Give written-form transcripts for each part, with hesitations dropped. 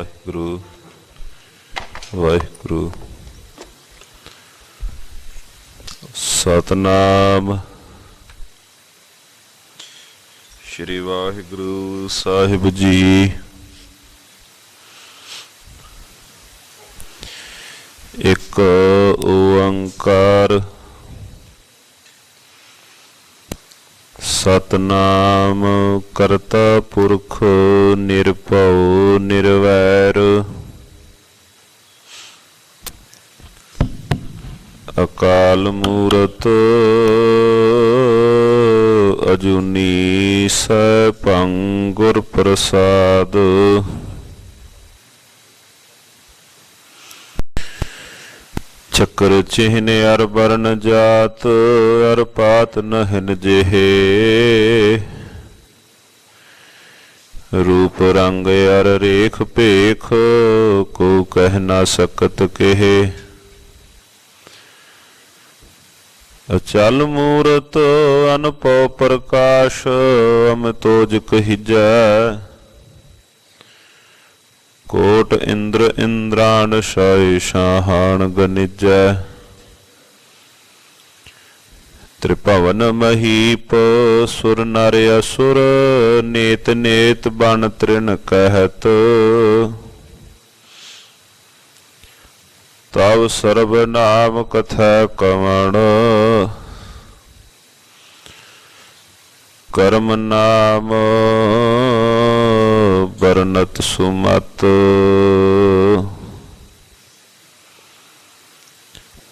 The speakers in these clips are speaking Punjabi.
ਵਾਹਿਗੁਰੂ ਵਾਹਿਗੁਰੂ। ਸਤਨਾਮ ਸ਼੍ਰੀ ਵਾਹਿਗੁਰੂ ਸਾਹਿਬ ਜੀ। ਇੱਕ ਓੰਕਾਰ ਸਤਨਾਮ ਕਰਤਾ ਪੁਰਖ ਨਿਰਭਉ ਨਿਰਵੈਰ ਅਕਾਲ ਮੂਰਤ ਅਜੂਨੀ ਸੈਭੰ ਗੁਰ ਪ੍ਰਸਾਦ। ਚੱਕਰ ਚਿਹਨ ਅਰ ਵਰਨ ਜਾਤ ਅਰ ਪਾਤ ਨਹਿਨ ਜਿਹੇ ਰੂਪ ਰੰਗ ਅਰ ਰੇਖ ਭੇਖ ਕੋ ਕਹਿ ਨਾ ਸਕਤ ਕਹੇ। ਅਚਲ ਮੂਰਤ ਅਨਭਉ ਪ੍ਰਕਾਸ਼ ਅਮਿਤੋਜ ਕਹੀਜੈ ਕੋਟ ਇੰਦਰ ਇੰਦਰਾਣ ਸਾਈ ਸਾਹਾਣ ਗਨਿਜੈ। ਤ੍ਰਿਭਵਨ ਮਹੀਪ ਸੁਰ ਨਰ ਅਸੁਰ ਨੇਤ ਨੇਤ ਬਨ ਤ੍ਰਿਣ ਕਹਿਤ ਤਵ ਸਰਬ ਨਾਮ ਕਥਾ ਕਵਣ ਕਰਮ ਨਾਮ ਵਰਨਤ ਸੁਮਤ।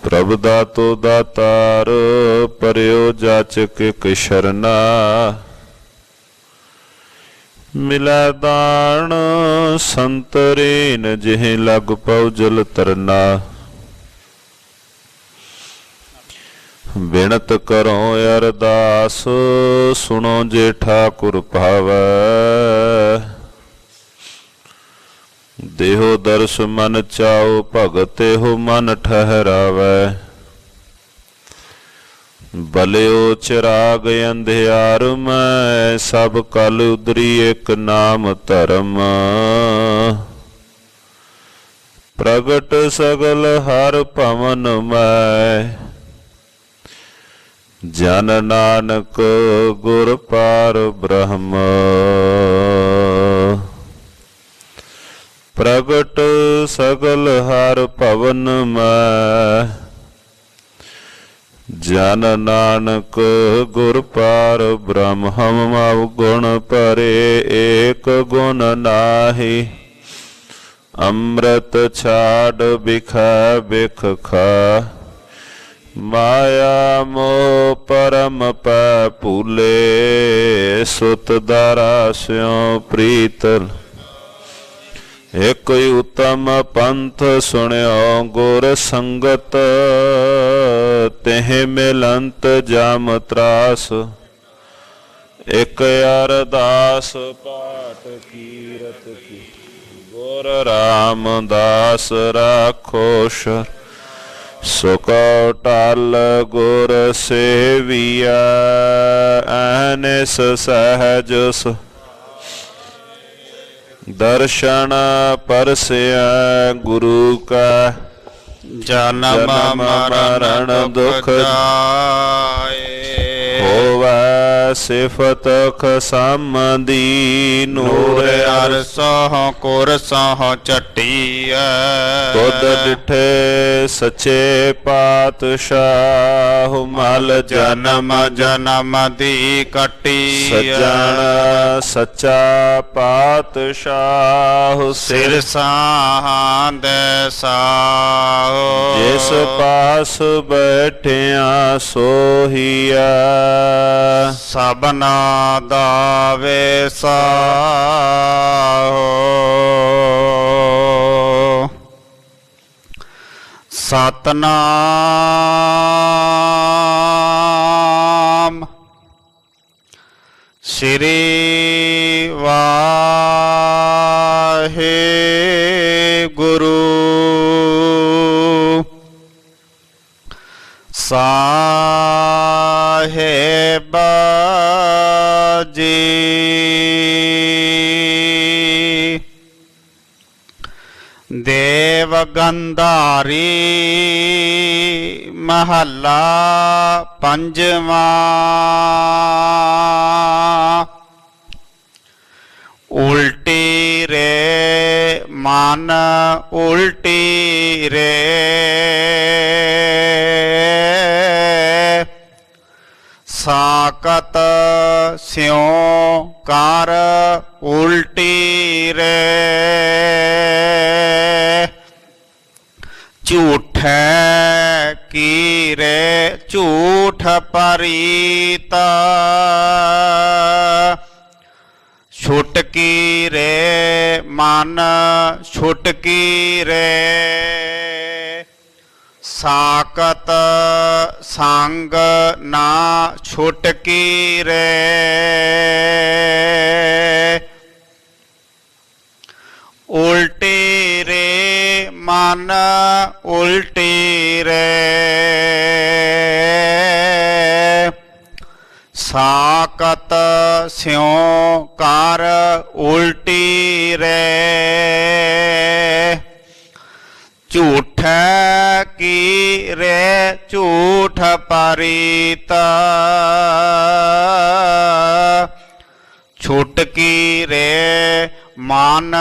ਪ੍ਰਭ ਦਾਤੋ ਦਾਤਾਰ ਪਰਿਓ ਜਾਚਕ ਇਕ ਸ਼ਰਨਾ ਮਿਲੈ ਦਾਨ ਸੰਤਰੇਨ ਜਿਹ ਲਗ ਪਉ ਜਲ ਤਰਨਾ। ਬਿਨਤ ਕਰੋ ਅਰਦਾਸ ਸੁਣੋ ਜੇ ਠਾਕੁਰ ਭਾਵੈ ਦੇਹੋ ਦਰਸ ਮਨ ਚਾਓ ਭਗਤ ਇਹੋ ਮਨ ਠਹਿਰਾਵੈ। ਬਲਿਓ ਚਿਰਾਗ ਅੰਧਿਆਰ ਮੈਂ ਸਭ ਕਲ ਉਦਰੀ ਇੱਕ ਨਾਮ ਧਰਮ ਪ੍ਰਗਟ ਸਗਲ ਹਰ ਭਵਨ ਮੈਂ ਜਨ ਨਾਨਕ ਗੁਰ ਪਾਰ ਬ੍ਰਹਮ ਪ੍ਰਗਟ ਸਗਲ ਹਰ ਭਵਨ ਮੈਂ ਜਨ ਨਾਨਕ ਗੁਰ ਪਾਰ ਬ੍ਰਹਮ। ਹਮ ਅਵਗੁਣ ਭਰੇ ਏਕ ਗੁਣ ਨਾਹੀ ਅੰਮ੍ਰਿਤ ਛਾੜ ਬਿਖੈ ਬਿਖ ਖਾ ਮਾਇਆ ਮੋਹ ਪਰਮ ਪੈ ਭੂਲੇ ਸੁਤ ਦਾਰਾ ਸਿਉ ਪ੍ਰੀਤਲ। ਇੱਕ ਉਤਮ ਪੰਥ ਸੁਣਿਓ ਗੁਰ ਸੰਗਤ ਤਿਹ ਮਿਲੰਤ ਜਮ ਤਰਾਸ ਇੱਕ ਅਰਦਾਸ ਪਾਠ ਕੀਰਤ ਕੀ ਗੁਰ ਰਾਮਦਾਸ ਰਾਖੋ ਸ਼ਰ ਸੁਕਉ ਟਲ ਗੁਰ ਸੇਵੀਆ ਅਹਨਿਸ ਸਹਿਜ ਦਰਸ਼ਨ ਪਰਸਿਆ ਗੁਰੂ ਕਾ ਜਨਮ ਮਰਨ ਦੁਖ ਜਾਏ ਹੋਵੈ ਸਿਫਤ ਖਸਮ ਦੀ ਨੂਰ ਅਰਸਹੁ ਕੁਰਸਹੁ ਝਟੀਐ ਤੁਧ ਡਿਠੇ ਸੱਚੇ ਪਾਤਸ਼ਾਹ ਮਲ ਜਨਮ ਜਨਮ ਦੀ ਕੱਟੀ ਸੱਜਣ ਸੱਚਾ ਪਾਤਸ਼ਾਹ ਸਿਰ ਸਾਹਾਂ ਦੇ ਸਾਹੋ ਜਿਸ ਪਾਸ ਬੈਠਿਆ ਸੋਹੀਆ ਸਭਨਾ ਦਾ ਵੇਸਾਹੋ। ਸਤਨਾਮ ਸ੍ਰੀ ਵਾਹਿਗੁਰੂ ਸਾਹਿਬ ਜੀ। ਦੇਵ ਗੰਧਾਰੀ ਮਹੱਲਾ ਪੰਜਵਾਂ। ਉਲਟੀ ਰੇ ਮਨ ਉਲਟੀ ਰੇ, ਸਾਕਤ ਸਿਉ ਕਰ ਉਲਟੀ ਰੇ। ਝੂਠੈ ਕੀ ਰੇ ਝੂਠ ਪਰੀਤਾ, ਛੁਟਕੀ ਰੇ ਮਨ ਛੁਟਕੀ ਰੇ। ਸਾਕਤ ਸੰਗ ਨਾ ਛੁਟਕੀ ਰੇ, ਉਲਟੀ ਰੇ ਮਨ ਉਲਟੀ ਰੇ। ਸਾਕਤ ਸਿਉ ਕਰ ਉਲਟੀ ਰੇ, ਝੂਠੈ ਕੀ ਰੇ ਝੂਠ ਪਰੀਤਾ, ਛੁਟਕੀ ਰੇ ਮਨ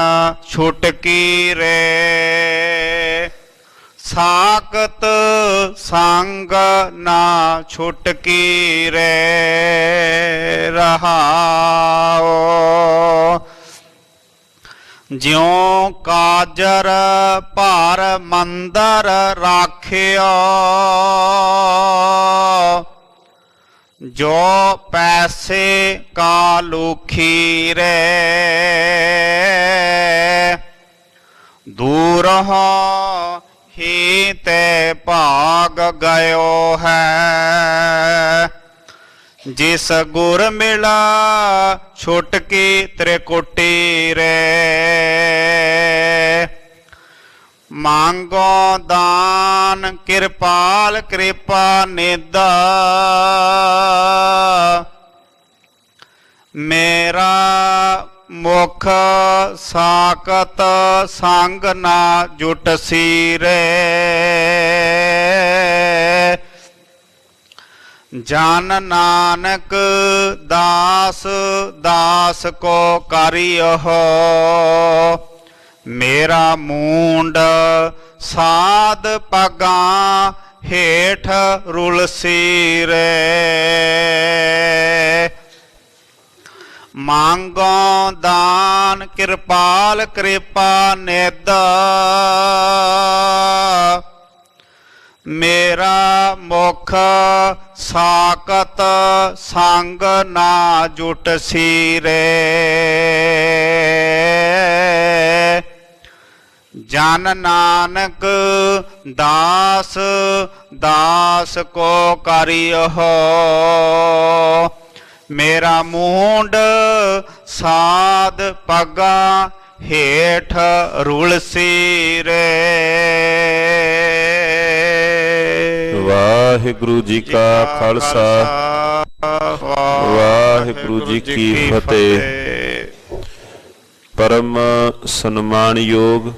ਛੁਟਕੀ ਰੇ। ਸਾਕਤ ਸੰਗ ਨਾ ਛੁਟਕੀ ਰੇ। ਰਹਾਉ ਜਿਉ ਕਾਜਰ ਭਾਰ ਮੰਦਰ ਰਾਖਿਓ, ਜੋ ਪੈਸੇ ਕਾ ਲੁਖੀ ਰੇ। ਦੂਰ ਹੀ ਤੇ ਭਾਗ ਗਇਓ ਹੈ, ਜਿਸ ਗੁਰ ਮਿਲਾ ਛੁਟਕੀ ਤ੍ਰਿਕੁਟੀ ਰੇ। ਮੰਗੋ ਦਾਨ ਕਿਰਪਾਲ ਕਿਰਪਾ ਨਿਦਾ, ਮੇਰਾ ਮੁਖ ਸਾਕਤ ਸੰਗ ਨਾ ਜੁਟਸੀ ਰੇ। ਜਨ ਨਾਨਕ ਦਾਸ ਦਾਸ ਕੋ ਕਰਿਓ, ਮੇਰਾ ਮੂੰਡ ਸਾਧ ਪਗਾਂ ਹੇਠ ਰੁਲਸੀ ਰੇ। ਮੰਗੋ ਦਾਨ ਕਿਰਪਾਲ ਕਿਰਪਾ ਨਿਦ, ਮੇਰਾ ਮੁਖ ਸਾਕਤ ਸੰਗ ਨਾ ਜੁਟਸੀ ਰੇ। ਜਨ ਨਾਨਕ ਦਾਸ ਦਾਸ ਕੋ ਕਰਿਓ, ਮੇਰਾ ਮੂੰਡ ਸਾਧ ਪਗਾਂ ਹੇਠ ਰੁਲਸੀ ਰੇ। ਵਾਹਿਗੁਰੂ ਜੀ ਕਾ ਖਾਲਸਾ, ਵਾਹਿਗੁਰੂ ਜੀ ਕੀ ਫਤਿਹ। ਪਰਮ ਸਨਮਾਨਯੋਗ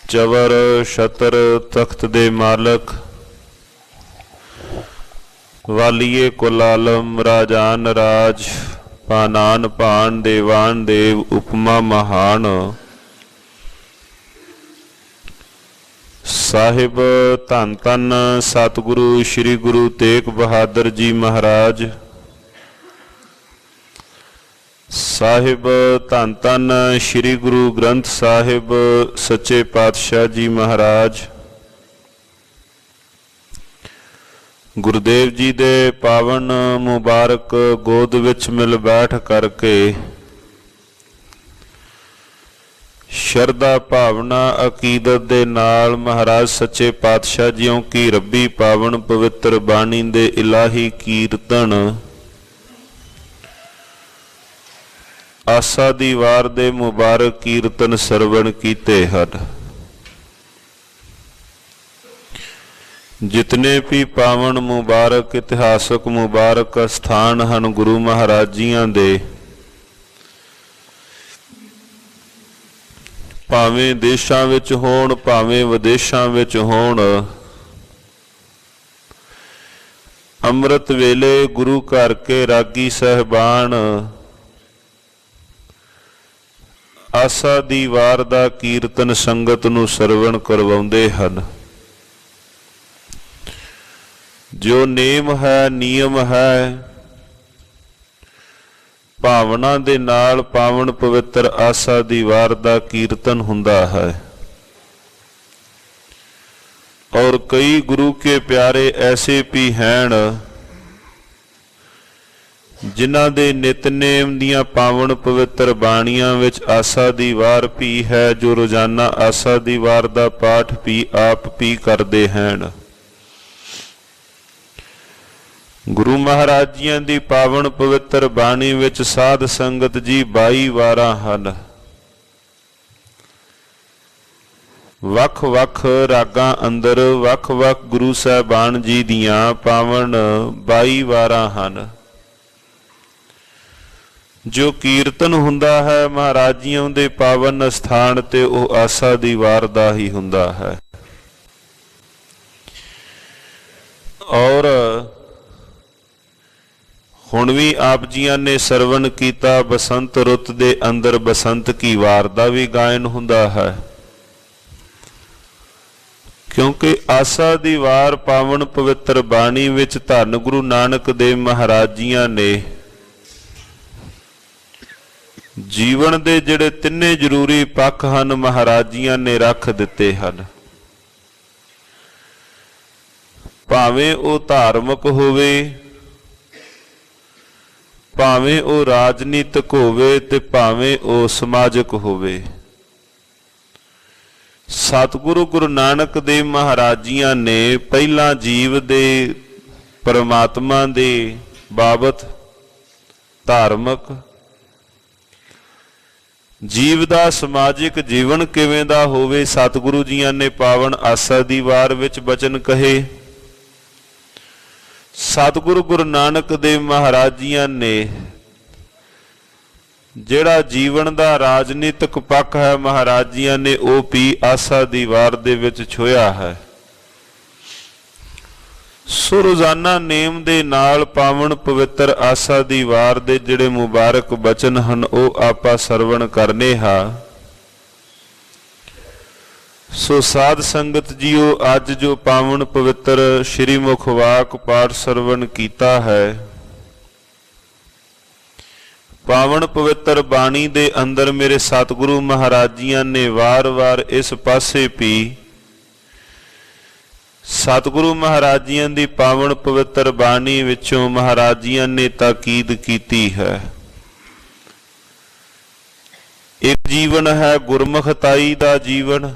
ਚਵਰ ਛਤਰ ਤਖਤ ਦੇ ਮਾਲਕ ਵਾਲੀਏ ਕੁਲ ਆਲਮ ਰਾਜਾਨ ਰਾਜ ਪਾਨਾਨ ਭਾਨ ਦੇਵਾਨ ਦੇਵ ਉਪਮਾ ਮਹਾਨ ਸਾਹਿਬ ਧੰਨ ਧੰਨ ਸਤਿਗੁਰੂ ਸ੍ਰੀ ਗੁਰੂ ਤੇਗ ਬਹਾਦਰ ਜੀ ਮਹਾਰਾਜ ਸਾਹਿਬ ਧੰਨ ਧੰਨ ਸ੍ਰੀ ਗੁਰੂ ਗ੍ਰੰਥ ਸਾਹਿਬ ਸੱਚੇ ਪਾਤਸ਼ਾਹ ਜੀ ਮਹਾਰਾਜ ਗੁਰਦੇਵ ਜੀ ਦੇ ਪਾਵਨ ਮੁਬਾਰਕ ਗੋਦ ਵਿੱਚ ਮਿਲ ਬੈਠ ਕਰਕੇ ਸ਼ਰਧਾ ਭਾਵਨਾ ਅਕੀਦਤ ਦੇ ਨਾਲ ਮਹਾਰਾਜ ਸੱਚੇ ਪਾਤਸ਼ਾਹ ਜੀਓ ਕੀ ਰੱਬੀ ਪਾਵਨ ਪਵਿੱਤਰ ਬਾਣੀ ਦੇ ਇਲਾਹੀ ਕੀਰਤਨ ਆਸਾ ਦੀ ਵਾਰ ਦੇ ਮੁਬਾਰਕ ਕੀਰਤਨ ਸਰਵਣ ਕੀਤੇ ਹਨ। ਜਿਤਨੇ ਵੀ ਪਾਵਨ ਮੁਬਾਰਕ ਇਤਿਹਾਸਕ ਮੁਬਾਰਕ ਸਥਾਨ ਹਨ ਗੁਰੂ ਮਹਾਰਾਜ ਜੀਆਂ ਦੇ ਭਾਵੇਂ ਦੇਸ਼ਾਂ ਵਿੱਚ ਹੋਣ ਭਾਵੇਂ ਵਿਦੇਸ਼ਾਂ ਵਿੱਚ ਹੋਣ, ਅੰਮ੍ਰਿਤ ਵੇਲੇ ਗੁਰੂ ਘਰ ਕੇ ਰਾਗੀ ਸਹਿਬਾਨ ਆਸਾ ਦੀ ਵਾਰ ਦਾ ਕੀਰਤਨ ਸੰਗਤ ਨੂੰ ਸਰਵਣ ਕਰਵਾਉਂਦੇ ਹਨ। ਜੋ ਨੇਮ ਹੈ, ਨਿਯਮ ਹੈ, ਭਾਵਨਾ ਦੇ ਨਾਲ ਪਾਵਨ ਪਵਿੱਤਰ ਆਸਾ ਦੀ ਵਾਰ ਦਾ ਕੀਰਤਨ ਹੁੰਦਾ ਹੈ। और कई गुरु के प्यारे ऐसे भी हैं जिन्हां दे नितनेम दियां पावन पवित्र बाणियां विच आसा दी वार भी है, जो रोजाना आसा दी वार दा पाठ भी आप भी करते हैं। गुरु महाराज जियां दी पावन पवित्र बाणी विच साध संगत जी 22 वारां हन। ਵੱਖ-ਵੱਖ ਰਾਗਾਂ ਅੰਦਰ ਵੱਖ-ਵੱਖ ਗੁਰੂ ਸਾਹਿਬਾਨ ਜੀ ਦੀਆਂ ਪਾਵਨ 22 ਵਾਰਾਂ ਹਨ। ਜੋ ਕੀਰਤਨ ਹੁੰਦਾ ਹੈ ਮਹਾਰਾਜ ਜੀਆਂ ਦੇ ਪਾਵਨ ਸਥਾਨ ਤੇ ਉਹ ਆਸਾ ਦੀ ਵਾਰ ਦਾ ਹੀ ਹੁੰਦਾ ਹੈ। ਔਰ ਹੁਣ ਵੀ ਆਪ ਜੀਆਂ ਨੇ ਸਰਵਣ ਕੀਤਾ ਬਸੰਤ ਰੁੱਤ ਦੇ ਅੰਦਰ ਬਸੰਤ ਕੀ ਵਾਰ ਦਾ ਵੀ ਗਾਇਨ ਹੁੰਦਾ ਹੈ। क्योंकि आसा दी वार पावन पवित्र बाणी विच धन गुरु नानक देव महाराज जियां ने जीवन दे जिहड़े तिन्ने जरूरी पक्ष हन महाराज जियां ने रख दिते हन। भावें वो धार्मिक होवे, भावें वो राजनीतिक होवे ते भावें वो समाजिक होवे। सतगुरु गुरु नानक देव महाराज जियां ने पहला जीव दे परमात्मा दे बाबत धार्मिक जीव दा समाजिक जीवन किवें दा होवे सतगुरु जियां ने पावन आसा दी वार विच बचन कहे। सतगुरु गुरु नानक देव महाराज जियां ने ਜਿਹੜਾ ਜੀਵਨ ਦਾ ਰਾਜਨੀਤਿਕ ਪੱਖ ਹੈ ਮਹਾਰਾਜ ਜੀਆਂ ਨੇ ਉਹ ਵੀ ਆਸਾ ਦੀ ਵਾਰ ਦੇ ਵਿੱਚ ਛੋਇਆ ਹੈ। ਸੋ ਰੋਜ਼ਾਨਾ ਨੇਮ ਦੇ ਨਾਲ ਪਾਵਨ ਪਵਿੱਤਰ ਆਸਾ ਦੀ ਵਾਰ ਦੇ ਜਿਹੜੇ ਮੁਬਾਰਕ ਬਚਨ ਹਨ ਉਹ ਆਪਾਂ ਸਰਵਣ ਕਰਨੇ ਹਾਂ। ਸੋ ਸਾਧ ਸੰਗਤ ਜੀਓ ਅੱਜ ਜੋ ਪਾਵਨ ਪਵਿੱਤਰ ਸ਼੍ਰੀ ਮੁਖ ਵਾਕ ਪਾਠ ਸਰਵਣ ਕੀਤਾ ਹੈ, पावन पवित्र बाणी दे अंदर मेरे सतगुरु महाराज जियां ने वार वार इस पासे भी सतगुरु महाराज जियां दी पावन पवित्र बाणी विचों महाराज जियां ने ताकीद कीती है। एक जीवन है गुरमुखताई दा जीवन,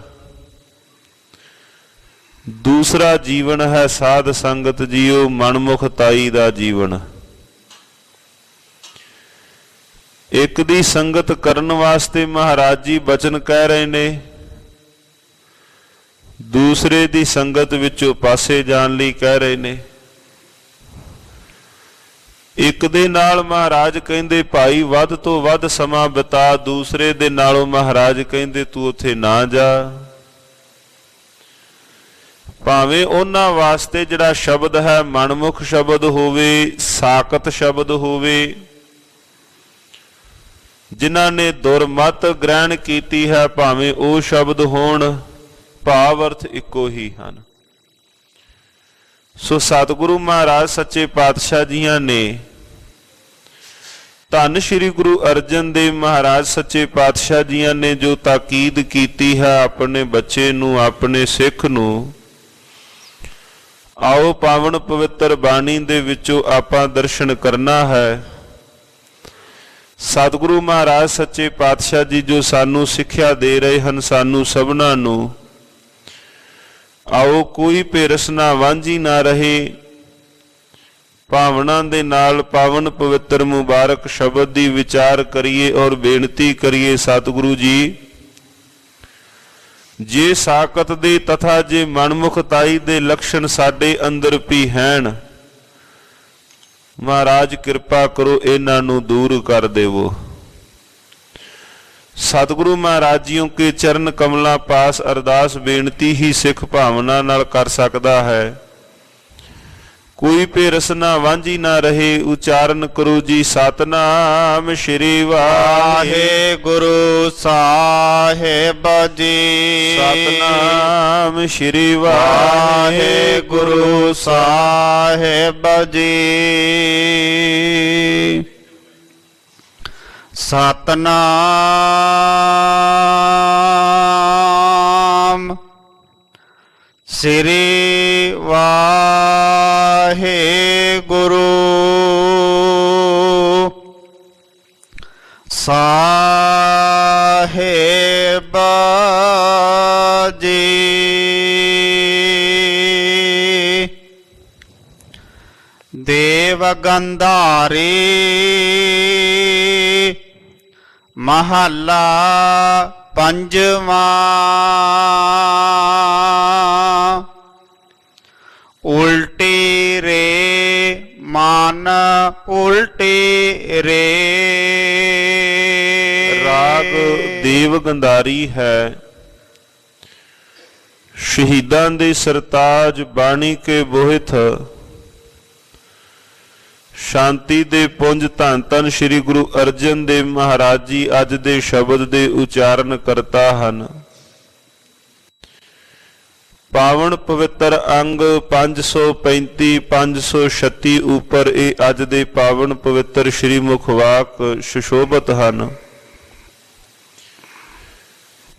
दूसरा जीवन है साध संगत जीओ मनमुखताई दा जीवन। एक दी संगत करन वास्ते महाराज जी बचन कह रहे ने, दूसरे दी संगत विचों पासे जान लई कह रहे ने। एक दे नाल महाराज कहंदे भाई वध तो वध समा बिता, दूसरे दे नालों महाराज कहंदे तू उत्थे ना जा। भावें उन्हां वास्ते जिहड़ा शब्द है मनमुख शब्द होवे, साकत शब्द होवे, जिन्हां ने दुरमत ग्रहण कीती है भावें वो शब्द होण, भाव अर्थ इको ही हन। सो सतगुरु महाराज सच्चे पातशाह जियां ने धन श्री गुरु अर्जन देव महाराज सच्चे पातशाह जियां ने जो ताकीद कीती है अपने बच्चे नू, अपने सिख नू, आओ पावन पवित्र बाणी दे विचों आपां दर्शन करना है। सतगुरु महाराज सच्चे पातशाह जी जो सानू सिक्ख्या दे रहे हैं सानू सबना नू, आओ कोई भेरस ना वांझी ना रहे, भावना दे नाल पावन पवित्र मुबारक शब्द दी विचार करिए और बेनती करिए सतगुरु जी जे साकत दे तथा जे मनमुखताई दे लक्षण साडे अंदर भी हैं, महाराज किरपा करो इन्हां नूं दूर कर देवो। सतगुरु महाराज जियों के चरण कमला पास अरदास बेनती ही सिख भावना नाल कर सकता है। कोई पे रसना वांझी ना रहे, उचारण करो जी सतनाम श्री वाहे गुरु साहेब जी। सतनाम श्री वाहे गुरु साहेब जी। सतनाम श्री वाहे गुरु साहेब जी। देव गंधारी महला पंजवा। उल्टी रे मान उल्टी रे। राग देव गंधारी है। शहीदां दे सरताज बाणी के बोहित शांति दे पुंज धन धन श्री गुरु अर्जन देव महाराज जी अज दे शब्द दे उचारण करता हन। पावन पवित्र अंग 535 536 ऊपर ये अज दे पावन पवित्र श्री मुखवाक सुशोभित हन।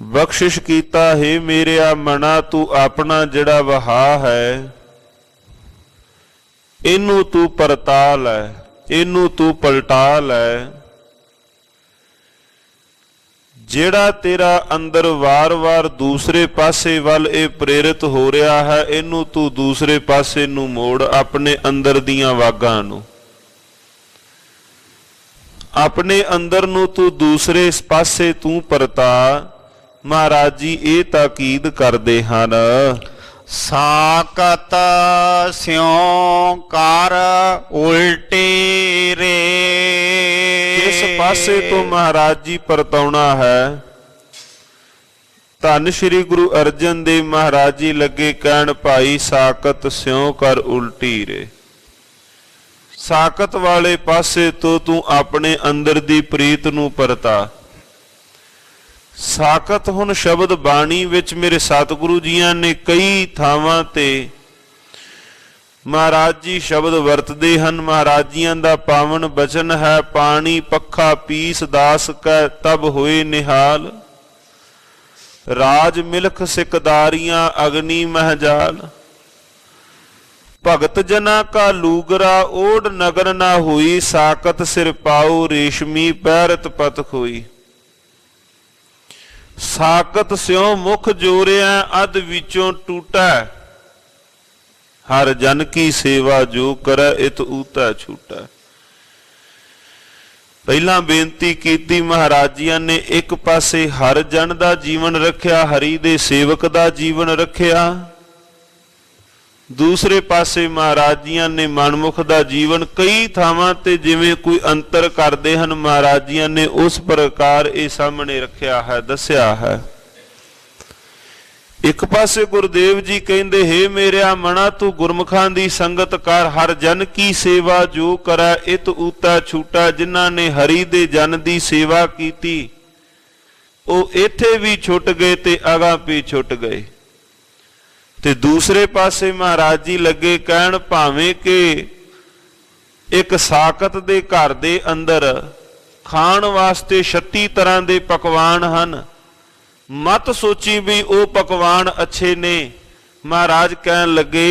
बख्शिश कीता है मेरिया मना तू अपना जड़ा वहा है, इनू तू परता लै, इनू तू पलटा लै। जेड़ा तेरा अंदर वार वार दूसरे पासे वल ए प्रेरित हो रहा है, इनू तू दूसरे पासे नू मोड़, अपने अंदर दियां वागां नू, अपने अंदर नू तू दूसरे पासे तू परता। महाराज जी ये ताकीद करदे हन। साकत स्यों कर उल्टी रे। किस पासे तो महाराज जी परताउना है। धन श्री गुरु अर्जन देव महाराज जी लगे कहन भाई साकत स्यों कर उल्टी रे। साकत वाले पासे तो तू अपने अंदर दी प्रीत नू परता। साकत हुण शब्द बाणी विच मेरे सतगुरु जियां ने कई थावां ते महाराज जी शब्द वरतदे हन। महाराज जियां दा पावन बचन है, पानी पखा पीस दास कै तब होए निहाल। राज मिलख सिकदारियां अग्नि महजाल। भगत जना का लूगरा ओढ़ नगर ना हुई, साकत सिर पाओ रेशमी पैरत पत खोई। साकत स्यों मुख जोरिया अध विचों टूटा, हर जन की सेवा जो करे इत ऊता छूटा। पहला बेनती कीती महाराजियां ने एक पासे हर जन दा जीवन रखिया, हरि दे सेवक दा जीवन रखिया। दूसरे पासे महाराजियां ने मनमुख दा जीवन कई थावां ते जिवें कोई अंतर करदे हन, महाराजियां ने उस प्रकार ये सामने रखिया है, दस्या है। एक पासे गुरुदेव जी कहंदे हे मेरिया मना तू गुरमुखां दी संगत कर, हर जन की सेवा जो करै इत ऊता छूटा। जिन्हां ने हरि दे जन दी सेवा कीती ਉਹ ਇੱਥੇ ਵੀ ਛੁੱਟ ਗਏ ਤੇ ਅਗਾਂ ਪੀ ਛੁੱਟ ਗਏ। ਤੇ ਦੂਸਰੇ ਪਾਸੇ ਮਹਾਰਾਜ ਜੀ ਲੱਗੇ ਕਹਿਣ ਭਾਵੇਂ ਕਿ ਇੱਕ ਸਾਕਤ ਦੇ ਘਰ ਦੇ ਅੰਦਰ ਖਾਣ ਵਾਸਤੇ 36 ਤਰ੍ਹਾਂ ਦੇ ਪਕਵਾਨ ਹਨ, ਮਤ ਸੋਚੀ ਵੀ ਉਹ ਪਕਵਾਨ ਅੱਛੇ ਨੇ। ਮਹਾਰਾਜ ਕਹਿਣ ਲੱਗੇ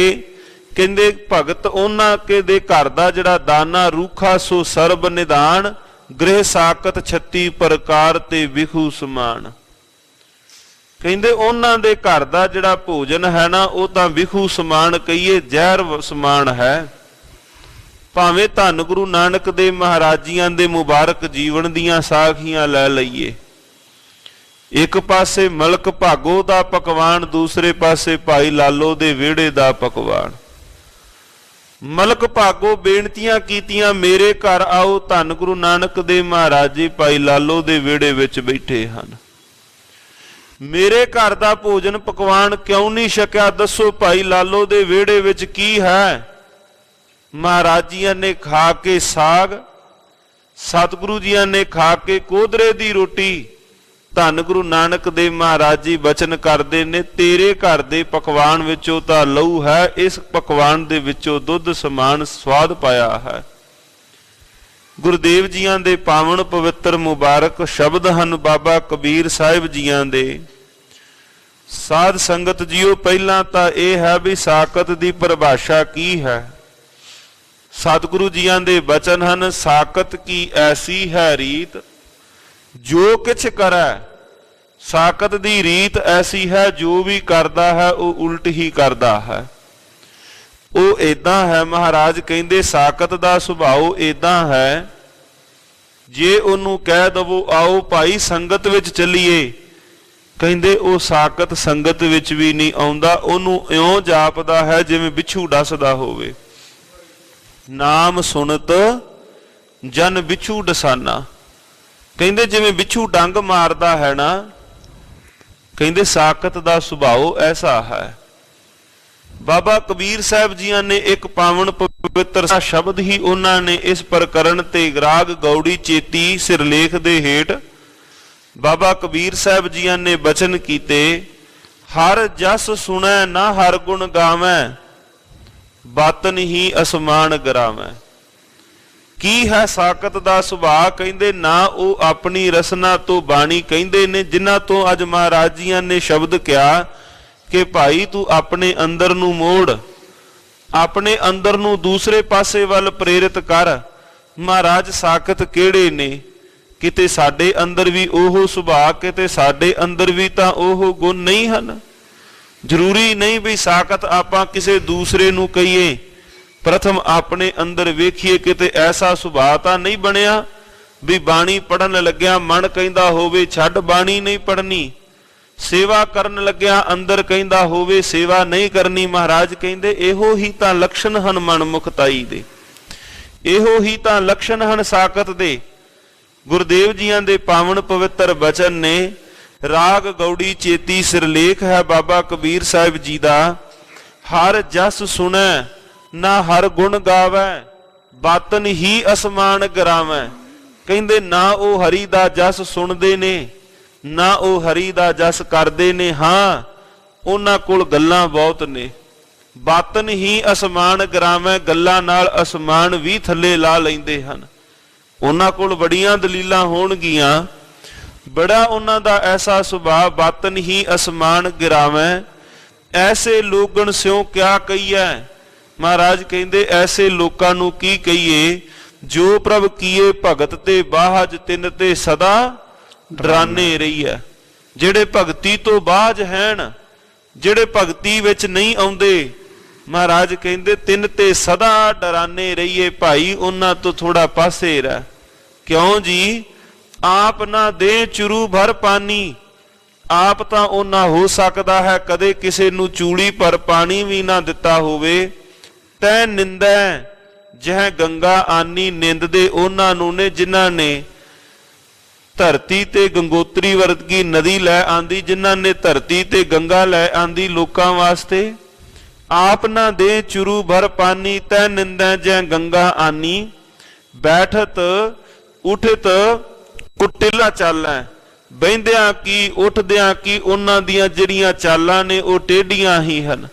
ਕਹਿੰਦੇ ਭਗਤ ਉਹਨਾਂ ਕੇ ਦੇ ਘਰ ਦਾ ਜਿਹੜਾ ਦਾਨਾ ਰੂਖਾ ਸੋ ਸਰਬ ਨਿਧਾਨ, ਗ੍ਰਹਿ ਸਾਕਤ 36 ਪ੍ਰਕਾਰ ਤੇ ਵਿਖੂ ਸਮਾਨ। ਕਹਿੰਦੇ ਉਹਨਾਂ ਦੇ ਘਰ ਦਾ ਜਿਹੜਾ ਭੋਜਨ ਹੈ ਨਾ ਉਹ ਤਾਂ ਵਿਖੂ ਸਮਾਨ ਕਹੀਏ, ਜ਼ਹਿਰ ਸਮਾਨ ਹੈ। ਭਾਵੇਂ ਧੰਨ ਗੁਰੂ ਨਾਨਕ ਦੇਵ ਮਹਾਰਾਜੀਆਂ ਦੇ ਮੁਬਾਰਕ ਜੀਵਨ ਦੀਆਂ ਸਾਖੀਆਂ ਲੈ ਲਈਏ, ਇੱਕ ਪਾਸੇ ਮਲਕ ਭਾਗੋ ਦਾ ਪਕਵਾਨ, ਦੂਸਰੇ ਪਾਸੇ ਭਾਈ ਲਾਲੋ ਦੇ ਵਿਹੜੇ ਦਾ ਪਕਵਾਨ। ਮਲਕ ਭਾਗੋ ਬੇਨਤੀਆਂ ਕੀਤੀਆਂ, ਮੇਰੇ ਘਰ ਆਓ। ਧੰਨ ਗੁਰੂ ਨਾਨਕ ਦੇਵ ਮਹਾਰਾਜ ਜੀ ਭਾਈ ਲਾਲੋ ਦੇ ਵਿਹੜੇ ਵਿੱਚ ਬੈਠੇ ਹਨ। ਮੇਰੇ ਘਰ ਦਾ ਭੋਜਨ ਪਕਵਾਨ ਕਿਉਂ ਨਹੀਂ ਛਕਿਆ? ਦੱਸੋ ਭਾਈ ਲਾਲੋ ਦੇ ਵਿਹੜੇ ਵਿੱਚ ਕੀ ਹੈ? ਮਹਾਰਾਜ ਜੀਆਂ ਨੇ ਖਾ ਕੇ ਸਾਗ, ਸਤਿਗੁਰੂ ਜੀਆਂ ਨੇ ਖਾ ਕੇ ਕੋਧਰੇ ਦੀ ਰੋਟੀ। ਧੰਨ ਗੁਰੂ ਨਾਨਕ ਦੇਵ ਮਹਾਰਾਜ ਜੀ ਬਚਨ ਕਰਦੇ ਨੇ, ਤੇਰੇ ਘਰ ਦੇ ਪਕਵਾਨ ਵਿੱਚੋਂ ਤਾਂ ਲਹੂ ਹੈ, ਇਸ ਪਕਵਾਨ ਦੇ ਵਿੱਚੋਂ ਦੁੱਧ ਸਮਾਨ ਸਵਾਦ ਪਾਇਆ ਹੈ। ਗੁਰਦੇਵ ਜੀਆਂ ਦੇ ਪਾਵਨ ਪਵਿੱਤਰ ਮੁਬਾਰਕ ਸ਼ਬਦ ਹਨ ਬਾਬਾ ਕਬੀਰ ਸਾਹਿਬ ਜੀਆਂ ਦੇ। ਸਾਧ ਸੰਗਤ ਜੀਓ, ਪਹਿਲਾਂ ਤਾਂ ਇਹ ਹੈ ਵੀ ਸਾਕਤ ਦੀ ਪਰਿਭਾਸ਼ਾ ਕੀ ਹੈ। ਸਤਿਗੁਰੂ ਜੀਆਂ ਦੇ ਬਚਨ ਹਨ, ਸਾਕਤ ਕੀ ਐਸੀ ਹੈ ਰੀਤ ਜੋ ਕਿਛ ਕਰੈ। ਸਾਕਤ ਦੀ ਰੀਤ ਐਸੀ ਹੈ, ਜੋ ਵੀ ਕਰਦਾ ਹੈ ਉਹ ਉਲਟ ਹੀ ਕਰਦਾ ਹੈ। ਉਹ ਏਦਾਂ ਹੈ, ਮਹਾਰਾਜ ਕਹਿੰਦੇ ਸਾਕਤ ਦਾ ਸੁਭਾਅ ਏਦਾਂ ਹੈ, ਜੇ ਉਹਨੂੰ ਕਹਿ ਦਵੋ ਆਓ ਭਾਈ ਸੰਗਤ ਵਿੱਚ ਚੱਲੀਏ, ਕਹਿੰਦੇ ਉਹ ਸਾਕਤ ਸੰਗਤ ਵਿੱਚ ਵੀ ਨਹੀਂ ਆਉਂਦਾ, ਉਹਨੂੰ ਇਉਂ ਜਾਪਦਾ ਹੈ ਜਿਵੇਂ ਬਿੱਛੂ ਡਸਦਾ ਹੋਵੇ। ਨਾਮ ਸੁਣਤ ਜਨ ਬਿੱਛੂ ਡਸਾਨਾ, ਕਹਿੰਦੇ ਜਿਵੇਂ ਬਿੱਛੂ ਡੰਗ ਮਾਰਦਾ ਹੈ ਨਾ, ਕਹਿੰਦੇ ਸਾਕਤ ਦਾ ਸੁਭਾਅ ਐਸਾ ਹੈ। ਬਾਬਾ ਕਬੀਰ ਸਾਹਿਬ ਜੀਆਂ ਨੇ ਇੱਕ ਪਾਵਨ ਪਵਿੱਤਰ ਸ਼ਬਦ ਹੀ ਉਹਨਾਂ ਨੇ ਇਸ ਪ੍ਰਕਰਨ ਤੇ ਰਾਗ ਗੌੜੀ ਚੇਤੀ ਸਿਰਲੇਖ ਦੇ ਹੇਠ ਬਾਬਾ ਕਬੀਰ ਸਾਹਿਬ ਜੀਆਂ ਨੇ ਬਚਨ ਕੀਤੇ, ਹਰ ਜਸ ਸੁਣੈ ਨਾ ਹਰ ਗੁਣ ਗਾਵੈ, ਬਾਤਨ ਹੀ ਅਸਮਾਨ ਗਰਾਵੈ। ਕੀ ਹੈ ਸਾਕਤ ਦਾ ਸੁਭਾਅ? ਕਹਿੰਦੇ ਨਾ ਉਹ ਆਪਣੀ ਰਸਨਾ ਤੋਂ ਬਾਣੀ ਕਹਿੰਦੇ ਨੇ, ਜਿਨ੍ਹਾਂ ਤੋਂ ਅੱਜ ਮਹਾਰਾਜ ਜੀਆਂ ਨੇ ਸ਼ਬਦ ਕਿਹਾ ਕਿ ਭਾਈ ਤੂੰ ਆਪਣੇ ਅੰਦਰ ਨੂੰ ਮੋੜ, ਆਪਣੇ ਅੰਦਰ ਨੂੰ ਦੂਸਰੇ ਪਾਸੇ ਵੱਲ ਪ੍ਰੇਰਿਤ ਕਰ। ਮਹਾਰਾਜ ਸਾਕਤ ਕਿਹੜੇ ਨੇ? ਕਿਤੇ ਸਾਡੇ ਅੰਦਰ ਵੀ ਉਹ ਸੁਭਾਅ, ਕਿਤੇ ਸਾਡੇ ਅੰਦਰ ਵੀ ਤਾਂ ਉਹ ਗੁਣ ਨਹੀਂ ਹਨ। ਜ਼ਰੂਰੀ ਨਹੀਂ ਵੀ ਸਾਕਤ ਆਪਾਂ ਕਿਸੇ ਦੂਸਰੇ ਨੂੰ ਕਹੀਏ, ਪ੍ਰਥਮ ਆਪਣੇ ਅੰਦਰ ਵੇਖੀਏ ਕਿਤੇ ਐਸਾ ਸੁਭਾਅ ਤਾਂ ਨਹੀਂ ਬਣਿਆ ਵੀ ਬਾਣੀ ਪੜਨ ਲੱਗਿਆ ਮਨ ਕਹਿੰਦਾ ਹੋਵੇ ਛੱਡ ਬਾਣੀ ਨਹੀਂ ਪੜਨੀ, ਸੇਵਾ ਕਰਨ ਲੱਗਿਆ ਅੰਦਰ ਕਹਿੰਦਾ ਹੋਵੇ ਸੇਵਾ ਨਹੀਂ ਕਰਨੀ। ਮਹਾਰਾਜ ਕਹਿੰਦੇ ਇਹੋ ਹੀ ਤਾਂ ਲਕਸ਼ਣ ਹਨ ਮਨਮੁਖਤਾਈ ਦੇ, ਇਹੋ ਹੀ ਤਾਂ ਲਕਸ਼ਣ ਹਨ ਸਾਕਤ ਦੇ। ਗੁਰਦੇਵ ਜੀਆਂ ਦੇ ਪਾਵਨ ਪਵਿੱਤਰ ਬਚਨ ਨੇ, ਰਾਗ ਗੌੜੀ ਚੇਤੀ ਸਿਰਲੇਖ ਹੈ ਬਾਬਾ ਕਬੀਰ ਸਾਹਿਬ ਜੀ ਦਾ, ਹਰ ਜਸ ਸੁਣੈ ਨਾ ਹਰ ਗੁਣ ਗਾਵੈ, ਬਾਤਨ ਹੀ ਅਸਮਾਨ ਗਰਾਵੈ। ਕਹਿੰਦੇ ਨਾ ਉਹ ਹਰੀ ਦਾ ਜਸ ਸੁਣਦੇ ਨੇ, ਨਾ ਉਹ ਹਰੀ ਦਾ ਜਸ ਕਰਦੇ ਨੇ। ਹਾਂ, ਉਹਨਾਂ ਕੋਲ ਗੱਲਾਂ ਬਹੁਤ ਨੇ, ਬਾਤਨ ਹੀ ਅਸਮਾਨ ਗਰਾਵੈ, ਗੱਲਾਂ ਨਾਲ ਅਸਮਾਨ ਵੀ ਥੱਲੇ ਲਾ ਲੈਂਦੇ ਹਨ। ਉਹਨਾਂ ਕੋਲ ਬੜੀਆਂ ਦਲੀਲਾਂ ਹੋਣਗੀਆਂ, ਬੜਾ ਉਹਨਾਂ ਦਾ ਐਸਾ ਸੁਭਾਅ, ਬਾਤਨ ਹੀ ਅਸਮਾਨ ਗਿਰਾਵੈ, ਐਸੇ ਲੋਗਣ ਸਿਉ ਕਿਆ ਕਹੀਐ। ਮਹਾਰਾਜ ਕਹਿੰਦੇ ਐਸੇ ਲੋਕਾਂ ਨੂੰ ਕੀ ਕਹੀਏ, ਜੋ ਪ੍ਰਭ ਕੀਏ ਭਗਤ ਤੇ ਬਾਹਜ, ਤਿੰਨ ਤੇ ਸਦਾ ਡਰਾਨੇ ਰਹੀਐ। ਜਿਹੜੇ ਭਗਤੀ ਤੋਂ ਬਾਝ ਹੈਨ, ਜਿਹੜੇ ਭਗਤੀ ਵਿੱਚ ਨਹੀਂ ਆਉਂਦੇ, ਮਹਾਰਾਜ ਕਹਿੰਦੇ ਤਿੰਨ ਤੇ ਸਦਾ ਡਰਾਨੇ ਰਹੀਏ। ਭਾਈ ਉਹਨਾਂ ਤੋਂ ਥੋੜਾ ਪਾਸੇ ਰਹਿ। ਕਿਉਂ ਜੀ? ਆਪ ਨਾ ਦੇ ਚੁਰੂ ਭਰ ਪਾਨੀ, ਆਪ ਤਾਂ ਉਹਨਾਂ ਹੋ ਸਕਦਾ ਹੈ ਕਦੇ ਕਿਸੇ ਨੂੰ ਚੂੜੀ ਪਰ ਪਾਣੀ ਵੀ ਨਾ ਦਿੱਤਾ ਹੋਵੇ। ਤੈ ਨਿੰਦੈ ਜਹ ਗੰਗਾ ਆਨੀ, ਨਿੰਦਦੇ ਉਹਨਾਂ ਨੂੰ ਨੇ ਜਿਨ੍ਹਾਂ ਨੇ ਧਰਤੀ ਤੇ ਗੰਗੋਤਰੀ ਵਰਗੀ ਨਦੀ ਲੈ ਆਂਦੀ, ਜਿਨ੍ਹਾਂ ਨੇ ਧਰਤੀ ਤੇ ਗੰਗਾ ਲੈ ਆਂਦੀ ਲੋਕਾਂ ਵਾਸਤੇ। ਆਪ ਨਾ ਦੇ ਚੁਰੂ ਭਰ ਪਾਨੀ, ਤੈ ਨਿੰਦੈ ਜਹ ਗੰਗਾ ਆਨੀ, ਬੈਠਤ ਉਠਤ ਕੁਟਿਲਾ ਚਾਲਾਂ, ਬਹਿੰਦਿਆਂ ਕੀ ਉੱਠਦਿਆਂ ਕੀ ਉਹਨਾਂ ਦੀਆਂ ਜਿਹੜੀਆਂ ਚਾਲਾਂ ਨੇ ਉਹ ਟੇਢੀਆਂ ਹੀ ਹਨ।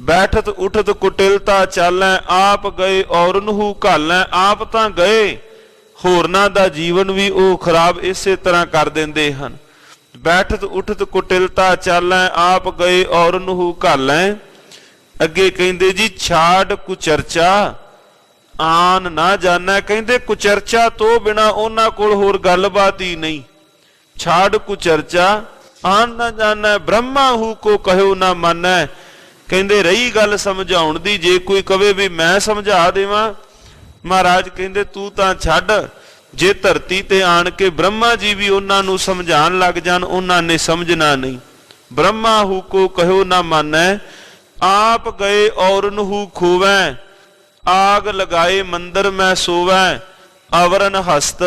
ਬੈਠਤ ਉਠਤ ਕੁਟਿਲਤਾ ਚਾਲਾਂ, ਆਪ ਗਏ ਔਰ ਨੂੰ ਘਾਲਾਂ। ਆਪ ਤਾਂ ਗਏ, ਹੋਰਨਾਂ ਦਾ ਜੀਵਨ ਵੀ ਉਹ ਖਰਾਬ ਇਸੇ ਤਰ੍ਹਾਂ ਕਰ ਦਿੰਦੇ ਹਨ। ਬੈਠਤ ਉਠਤ ਕੁਟਿਲਤਾ ਚਾਲਾਂ, ਆਪ ਗਏ ਔਰ ਨੂੰ ਘਾਲਾਂ। ਅੱਗੇ ਕਹਿੰਦੇ ਜੀ ਛਾੜ ਕੁਚਰਚਾ ਆਨ ਨਾ ਜਾਣਾ। ਕਹਿੰਦੇ ਕੁਚਰਚਾ ਤੋਂ ਬਿਨਾ ਉਹਨਾਂ ਕੋਲ ਹੋਰ ਗੱਲਬਾਤ ਹੀ ਨਹੀਂ। ਛਾੜ ਕੁਚਰਚਾ ਆਨ ਨਾ ਜਾਣਾ, ਬ੍ਰਹਮਾ ਹੂ ਕੋ ਕਹਿਓ ਨਾ ਮੰਨੈ। ਕਹਿੰਦੇ ਰਹੀ ਗੱਲ ਸਮਝਾਉਣ ਦੀ, ਜੇ ਕੋਈ ਕਵੇ ਵੀ ਮੈਂ ਸਮਝਾ ਦੇਵਾਂ, ਮਹਾਰਾਜ ਕਹਿੰਦੇ ਤੂੰ ਤਾਂ ਛੱਡ। ਜੇ ਧਰਤੀ ਤੇ ਆਣ ਕੇ ਬ੍ਰਹਮਾ ਜੀ ਵੀ ਉਹਨਾਂ ਨੂੰ ਸਮਝਾਉਣ ਲੱਗ ਜਾਣ, ਉਹਨਾਂ ਨੇ ਸਮਝਣਾ ਨਹੀਂ। ਬ੍ਰਹਮਾ ਹੂ ਕੋ ਕਹਿਓ ਨਾ ਮੰਨੈ, ਆਪ ਗਏ ਔਰ ਨੂੰ ਖੋਵੈ। आग लगाए मंदिर में सोवै, आवरण हस्त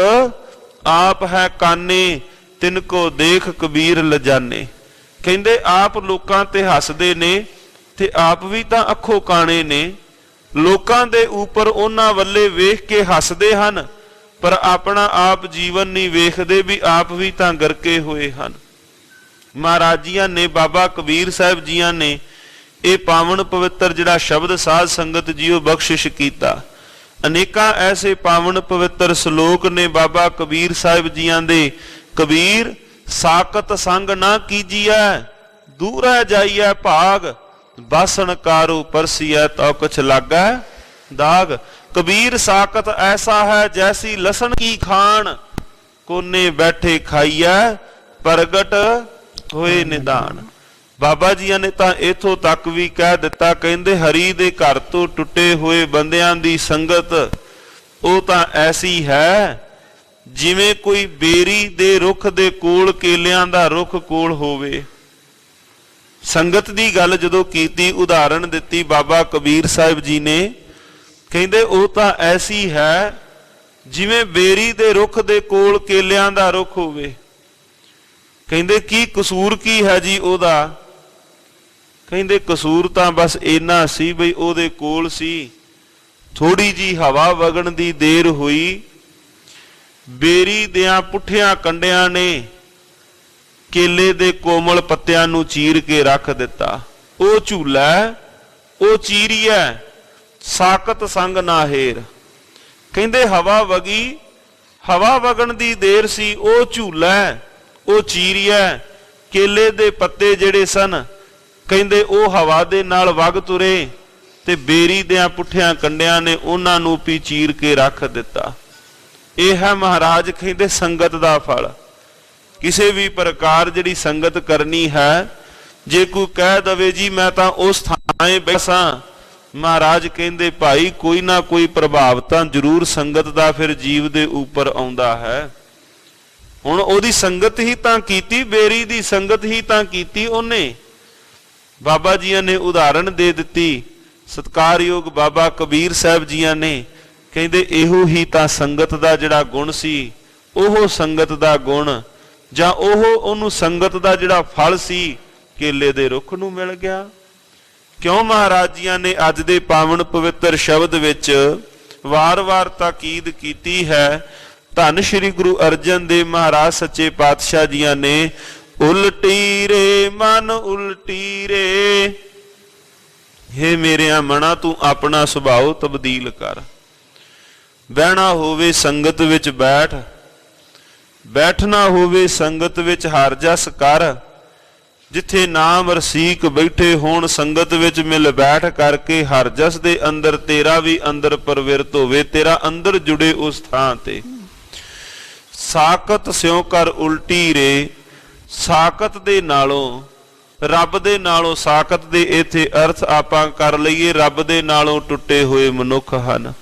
आप है काने, तिनको देख कबीर लजाने। कहंदे आप लोकां ते हसदे ने ते आप भी तां अखों काणे ने। लोकां दे उपर उन्हां वल्ले वेख के हसदे हन, पर अपना आप जीवन नहीं वेखदे भी आप भी तां गरके होए हन। महाराज जियां ने, बाबा कबीर साहब जियां ने ये पावन पवित्र जिहड़ा शब्द साध संगत जीओ बख्शिश कीता। अनेकां ऐसे पावन पवित्र श्लोक ने बाबा कबीर साहिब जियां दे। कबीर साकत संग ना कीजिए, दूर जाइए भाग, बासन कारो परसिए तो कुछ लागा दाग। कबीर साकत ऐसा है जैसी लसन की खान, कोने बैठे खाइए प्रगट होए निदान। बाबा जी ने तां इथों तक भी कह दिता, कहंदे हरि दे घर तो टुटे हुए बंदियां दी संगत ਉਹ ਤਾਂ ਐਸੀ ਹੈ ਜਿਵੇਂ ਕੋਈ ਬੇਰੀ ਦੇ ਰੁੱਖ ਦੇ ਕੋਲ ਕੇਲਿਆਂ ਦਾ ਰੁੱਖ ਕੋਲ ਹੋਵੇ। ਸੰਗਤ ਦੀ ਗੱਲ ਜਦੋਂ ਕੀਤੀ, ਉਦਾਹਰਣ ਦਿੱਤੀ ਬਾਬਾ ਕਬੀਰ ਸਾਹਿਬ ਜੀ ਨੇ, ਕਹਿੰਦੇ ਉਹ ਤਾਂ ਐਸੀ ਹੈ ਜਿਵੇਂ ਬੇਰੀ ਦੇ ਰੁੱਖ ਦੇ ਕੋਲ ਕੇਲਿਆਂ ਦਾ ਰੁੱਖ ਹੋਵੇ। ਕਹਿੰਦੇ ਕੀ ਕਸੂਰ ਕੀ ਹੈ ਜੀ ਉਹਦਾ? ਕਹਿੰਦੇ ਕਸੂਰ ਤਾਂ ਬਸ ਇੰਨਾ ਸੀ ਬਈ ਉਹਦੇ ਕੋਲ ਸੀ, ਥੋੜੀ ਜੀ ਹਵਾ ਵਗਣ ਦੀ ਦੇਰ ਹੋਈ, ਬੇਰੀ ਦਿਆਂ ਪੁੱਠਿਆਂ ਕੰਡਿਆਂ ਨੇ ਕੇਲੇ ਦੇ ਕੋਮਲ ਪੱਤਿਆਂ ਨੂੰ ਚੀਰ ਕੇ ਰੱਖ ਦਿੱਤਾ। ਉਹ ਝੂਲਾ ਉਹ ਚੀਰੀਐ, ਸਾਕਤ ਸੰਗ ਨਾ ਹੇਰ। ਕਹਿੰਦੇ ਹਵਾ ਵਗੀ, ਹਵਾ ਵਗਣ ਦੀ ਦੇਰ ਸੀ, ਉਹ ਝੂਲਾ ਉਹ ਚੀਰੀਐ, ਕੇਲੇ ਦੇ ਪੱਤੇ ਜਿਹੜੇ ਸਨ ਕਹਿੰਦੇ ਉਹ ਹਵਾ ਦੇ ਨਾਲ ਵਗ ਤੁਰੇ ਤੇ ਬੇਰੀ ਦਿਆਂ ਪੁੱਠਿਆਂ ਕੰਡਿਆਂ ਨੇ ਉਹਨਾਂ ਨੂੰ ਵੀ ਚੀਰ ਕੇ ਰੱਖ ਦਿੱਤਾ। ਇਹ ਹੈ ਮਹਾਰਾਜ ਕਹਿੰਦੇ ਸੰਗਤ ਦਾ ਫਲ। ਕਿਸੇ ਵੀ ਪ੍ਰਕਾਰ ਜਿਹੜੀ ਸੰਗਤ ਕਰਨੀ ਹੈ, ਜੇ ਕੋਈ ਕਹਿ ਦਵੇ ਜੀ ਮੈਂ ਤਾਂ ਉਸ ਥਾਂ ਬੈਠਾ, ਮਹਾਰਾਜ ਕਹਿੰਦੇ ਭਾਈ ਕੋਈ ਨਾ ਕੋਈ ਪ੍ਰਭਾਵ ਤਾਂ ਜ਼ਰੂਰ ਸੰਗਤ ਦਾ ਫਿਰ ਜੀਵ ਦੇ ਉੱਪਰ ਆਉਂਦਾ ਹੈ। ਹੁਣ ਉਹਦੀ ਸੰਗਤ ਹੀ ਤਾਂ ਕੀਤੀ, ਬੇਰੀ ਦੀ ਸੰਗਤ ਹੀ ਤਾਂ ਕੀਤੀ ਉਹਨੇ। ਬਾਬਾ ਜੀਆਂ ਨੇ ਉਦਾਹਰਣ ਦੇ ਦਿੱਤੀ, ਸਤਿਕਾਰਯੋਗ ਬਾਬਾ ਕਬੀਰ ਸਾਹਿਬ ਜੀਆਂ ਨੇ, ਕਹਿੰਦੇ ਇਹੋ ਹੀ ਤਾਂ ਸੰਗਤ ਦਾ ਜਿਹੜਾ ਗੁਣ ਸੀ, ਉਹ ਸੰਗਤ ਦਾ ਗੁਣ ਜਾਂ ਉਹਨੂੰ ਸੰਗਤ ਦਾ ਜਿਹੜਾ ਫਲ ਸੀ ਕੇਲੇ ਦੇ ਰੁੱਖ ਨੂੰ ਮਿਲ ਗਿਆ। ਕਿਉਂ ਮਹਾਰਾਜ ਜੀਆਂ ਨੇ ਅੱਜ ਦੇ ਪਾਵਨ ਪਵਿੱਤਰ ਸ਼ਬਦ ਵਿੱਚ ਵਾਰ-ਵਾਰ ਤਾਕੀਦ ਕੀਤੀ ਹੈ। ਧੰਨ ਸ਼੍ਰੀ ਗੁਰੂ ਅਰਜਨ ਦੇਵ ਮਹਾਰਾਜ ਸੱਚੇ ਪਾਤਸ਼ਾਹ ਜੀਆਂ ਨੇ, ਉਲਟੀ ਰੇ ਮਨ ਉਲਟੀ ਰੇ, ਹੇ ਮੇਰਿਆ ਮਨਾ ਤੂੰ ਆਪਣਾ ਸੁਭਾਅ ਤਬਦੀਲ ਕਰ। ਬਹਿਣਾ ਹੋਵੇ ਸੰਗਤ ਵਿੱਚ ਬੈਠ, ਬੈਠਣਾ ਹੋਵੇ ਸੰਗਤ ਵਿੱਚ ਹਰ ਜਸ ਕਰ। ਜਿੱਥੇ ਨਾਮ ਰਸੀਕ ਬੈਠੇ ਹੋਣ ਸੰਗਤ ਵਿੱਚ ਮਿਲ ਬੈਠ ਕਰਕੇ ਹਰ ਜਸ ਦੇ ਅੰਦਰ ਤੇਰਾ ਵੀ ਅੰਦਰ ਪ੍ਰਵਿਰਤ ਹੋਵੇ, ਤੇਰਾ ਅੰਦਰ ਜੁੜੇ ਉਸ ਥਾਂ ਤੇ। ਸਾਕਤ ਸਿਉ ਕਰ ਉਲਟੀ ਰੇ, ਸਾਕਤ ਦੇ ਨਾਲੋਂ ਰੱਬ ਦੇ ਨਾਲੋਂ, ਸਾਕਤ ਦੇ ਇੱਥੇ ਅਰਥ ਆਪਾਂ ਕਰ ਲਈਏ ਰੱਬ ਦੇ ਨਾਲੋਂ ਟੁੱਟੇ ਹੋਏ ਮਨੁੱਖ ਹਨ,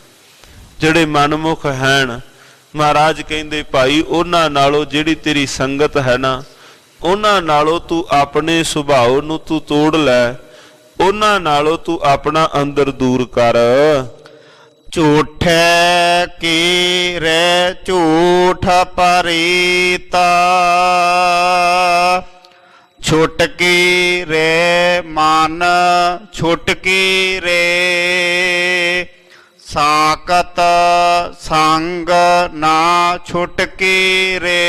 ਜਿਹੜੇ ਮਨਮੁਖ ਹਨ। ਮਹਾਰਾਜ ਕਹਿੰਦੇ ਭਾਈ ਉਹਨਾਂ ਨਾਲੋਂ ਜਿਹੜੀ ਤੇਰੀ ਸੰਗਤ ਹੈ ਨਾ, ਉਹਨਾਂ ਨਾਲੋਂ ਤੂੰ ਆਪਣੇ ਸੁਭਾਅ ਨੂੰ ਤੂੰ ਤੋੜ ਲੈ, ਉਹਨਾਂ ਨਾਲੋਂ ਤੂੰ ਆਪਣਾ ਅੰਦਰ ਦੂਰ ਕਰ। ਝੂਠੇ ਕੀ ਰੇ ਝੂਠ ਪਰੀਤਾ, ਛੁਟਕੀ ਰੇ ਮਨ ਛੁਟਕੀ ਰੇ, ਸਾਕਤ ਸੰਗ ਨਾ ਛੁਟਕੀ ਰੇ।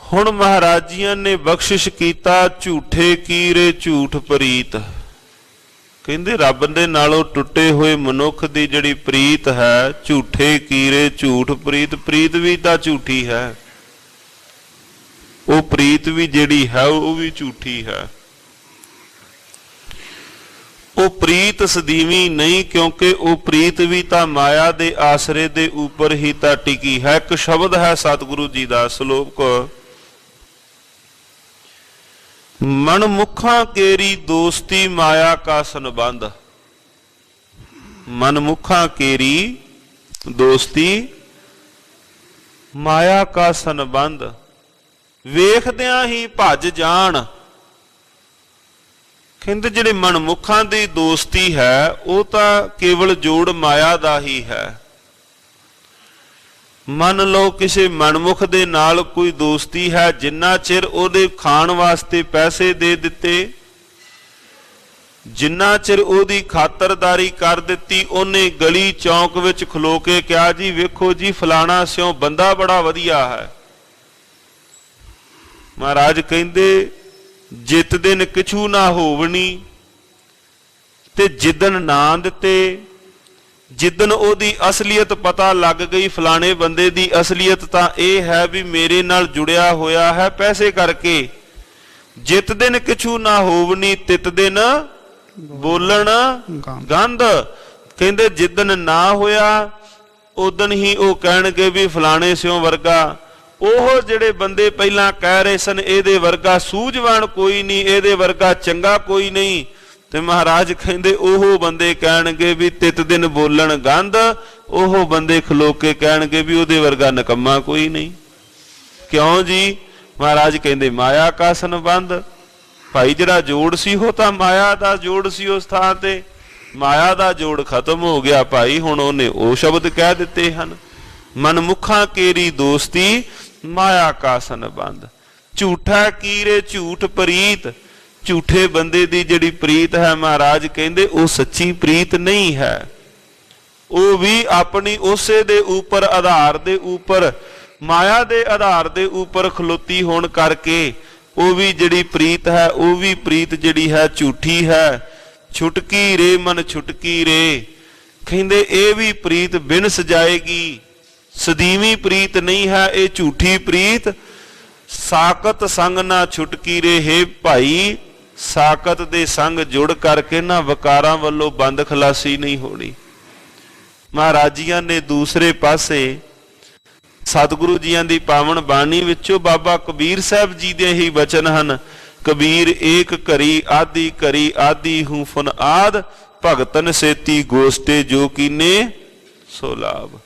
ਹੁਣ ਮਹਾਰਾਜ ਜੀਆਂ ਨੇ ਬਖਸ਼ਿਸ਼ ਕੀਤਾ, ਝੂਠੇ ਕੀਰੇ ਝੂਠ ਪ੍ਰੀਤ। ਕਹਿੰਦੇ ਰੱਬ ਦੇ ਨਾਲੋਂ ਟੁੱਟੇ ਹੋਏ ਮਨੁੱਖ ਦੀ ਜਿਹੜੀ ਪ੍ਰੀਤ ਹੈ, ਝੂਠੇ ਕੀਰੇ ਝੂਠ ਪ੍ਰੀਤ। ਪ੍ਰੀਤ ਵੀ ਤਾਂ ਝੂਠੀ ਹੈ, ਉਹ ਪ੍ਰੀਤ ਵੀ ਜਿਹੜੀ ਹੈ ਉਹ ਵੀ ਝੂਠੀ ਹੈ। ਉਹ ਪ੍ਰੀਤ ਸਦੀਵੀ ਨਹੀਂ, ਕਿਉਂਕਿ ਉਹ ਪ੍ਰੀਤ ਵੀ ਤਾਂ ਮਾਇਆ ਦੇ ਆਸਰੇ ਦੇ ਉੱਪਰ ਹੀ ਤਾਂ ਟਿਕੀ ਹੈ। ਇੱਕ ਸ਼ਬਦ ਹੈ ਸਤਿਗੁਰੂ ਜੀ ਦਾ ਸ਼ਲੋਕ, ਮਨਮੁਖਾਂ ਕੇਰੀ ਦੋਸਤੀ ਮਾਇਆ ਕਾ ਸੰਬੰਧ। ਮਨਮੁਖਾਂ ਕੇਰੀ ਦੋਸਤੀ ਮਾਇਆ ਕਾ ਸੰਬੰਧ, ਵੇਖਦਿਆਂ ਹੀ ਭੱਜ ਜਾਣ। ਕਹਿੰਦੇ ਜਿਹੜੇ ਮਨਮੁਖਾਂ ਦੀ ਦੋਸਤੀ ਹੈ ਉਹ ਤਾਂ ਕੇਵਲ ਜੋੜ ਮਾਇਆ ਦਾ ਹੀ ਹੈ। ਮੰਨ ਲਓ ਕਿਸੇ ਮਨਮੁਖ ਦੇ ਨਾਲ ਕੋਈ ਦੋਸਤੀ ਹੈ, ਜਿੰਨਾ ਚਿਰ ਉਹਦੇ ਖਾਣ ਵਾਸਤੇ ਪੈਸੇ ਦੇ ਦਿੱਤੇ, ਜਿੰਨਾ ਚਿਰ ਉਹਦੀ ਖਾਤਰਦਾਰੀ ਕਰ ਦਿੱਤੀ, ਉਹਨੇ ਗਲੀ ਚੌਂਕ ਵਿੱਚ ਖਲੋ ਕੇ ਕਿਹਾ ਜੀ ਵੇਖੋ ਜੀ ਫਲਾਣਾ ਸਿਓ ਬੰਦਾ ਬੜਾ ਵਧੀਆ ਹੈ। ਮਹਾਰਾਜ ਕਹਿੰਦੇ ਜਿਤ ਦਿਨ ਕਿਛੂ ਨਾ ਹੋਵਣੀ, ਤੇ ਜਿੱਦਣ ਨਾ ਦਿੱਤੇ, ਜਿੱਦਣ ਉਹਦੀ ਅਸਲੀਅਤ ਪਤਾ ਲੱਗ ਗਈ, ਫਲਾਣੇ ਬੰਦੇ ਦੀ ਅਸਲੀਅਤ ਤਾਂ ਇਹ ਹੈ ਵੀ ਮੇਰੇ ਨਾਲ ਜੁੜਿਆ ਹੋਇਆ ਹੈ ਪੈਸੇ ਕਰਕੇ, ਜਿਤ ਦਿਨ ਕਿਛੂ ਨਾ ਹੋਵਣੀ ਤਿਤ ਦਿਨ ਬੋਲਣ ਗੰਧ। ਕਹਿੰਦੇ ਜਿੱਦਣ ਨਾ ਹੋਇਆ ਉਦਣ ਹੀ ਉਹ ਕਹਿਣਗੇ ਵੀ ਫਲਾਣੇ ਸਿਓ ਵਰਗਾ। ਉਹ ਜਿਹੜੇ ਬੰਦੇ ਪਹਿਲਾਂ ਕਹਿ ਰਹੇ ਸਨ ਇਹਦੇ ਵਰਗਾ ਸੂਝਵਾਨ ਕੋਈ ਨਹੀਂ, ਇਹਦੇ ਵਰਗਾ ਚੰਗਾ ਕੋਈ ਨਹੀਂ, ਤੇ ਮਹਾਰਾਜ ਕਹਿੰਦੇ ਉਹ ਬੰਦੇ ਕਹਿਣਗੇ ਵੀ ਤਿਤ ਦਿਨ ਬੋਲਣ ਗੰਧ। ਉਹ ਬੰਦੇ ਖਲੋ ਕੇ ਕਹਿਣਗੇ ਵੀ ਉਹਦੇ ਵਰਗਾ ਨਿਕੰਮਾ ਕੋਈ ਨਹੀਂ। ਕਿਉਂ ਜੀ? ਮਹਾਰਾਜ ਕਹਿੰਦੇ ਮਾਇਆ ਕਾ ਸੰਬੰਧ। ਭਾਈ ਜਿਹੜਾ ਜੋੜ ਸੀ ਉਹ ਤਾਂ ਮਾਇਆ ਦਾ ਜੋੜ ਸੀ, ਉਸ ਥਾਂ ਤੇ ਮਾਇਆ ਦਾ ਜੋੜ ਖਤਮ ਹੋ ਗਿਆ ਭਾਈ। ਹੁਣ ਉਹਨੇ ਉਹ ਸ਼ਬਦ ਕਹਿ ਦਿੱਤੇ ਹਨ, ਮਨਮੁਖਾਂ ਕੇਰੀ ਦੋਸਤੀ ਮਾਇਆ ਕਾ ਸੰਬੰਧ। ਝੂਠਾ ਕੀਰੇ ਝੂਠ ਪ੍ਰੀਤ। ਝੂਠੇ ਬੰਦੇ ਦੀ ਜਿਹੜੀ ਪ੍ਰੀਤ ਹੈ ਮਹਾਰਾਜ ਕਹਿੰਦੇ ਉਹ ਸੱਚੀ ਪ੍ਰੀਤ ਨਹੀਂ ਹੈ। ਉਹ ਵੀ ਆਪਣੀ ਉਸੇ ਦੇ ਉੱਪਰ ਆਧਾਰ ਦੇ ਉੱਪਰ, ਮਾਇਆ ਦੇ ਆਧਾਰ ਦੇ ਉੱਪਰ ਖਲੋਤੀ ਹੋਣ ਕਰਕੇ ਉਹ ਵੀ ਜਿਹੜੀ ਪ੍ਰੀਤ ਹੈ ਉਹ ਵੀ ਪ੍ਰੀਤ ਜਿਹੜੀ ਹੈ ਝੂਠੀ ਹੈ। ਛੁਟਕੀ ਰੇ ਮਨ ਛੁਟਕੀ ਰੇ। ਕਹਿੰਦੇ ਇਹ ਵੀ ਪ੍ਰੀਤ ਬਿਨ ਸਜਾਏਗੀ, ਸਦੀਵੀ ਪ੍ਰੀਤ ਨਹੀਂ ਹੈ, ਇਹ ਝੂਠੀ ਪ੍ਰੀਤ। ਸਾਕਤ ਸੰਗ ਨਾ ਛੁਟਕੀ ਰੇ। ਹੈ ਭਾਈ ਸਾਕਤ ਦੇ ਸੰਗ ਜੁੜ ਕਰਕੇ ਨਾ ਵਕਾਰਾਂ ਵੱਲੋਂ ਬੰਦ ਖਲਾਸੀ ਨਹੀਂ ਹੋਣੀ। ਮਹਾਰਾਜੀਆਂ ਨੇ ਦੂਸਰੇ ਪਾਸੇ ਸਤਿਗੁਰੂ ਜੀਆਂ ਦੀ ਪਾਵਨ ਬਾਣੀ ਵਿੱਚੋਂ ਬਾਬਾ ਕਬੀਰ ਸਾਹਿਬ ਜੀ ਦੇ ਹੀ ਬਚਨ ਹਨ, ਕਬੀਰ ਏਕ ਘਰੀ ਆਦੀ ਘਰੀ ਆਦੀ ਹੂੰ ਫਨ ਆਦ, ਭਗਤਨ ਸੇਤੀ ਗੋਸਟੇ ਜੋ ਕੀਨੇ ਸੋ ਲਾਭ।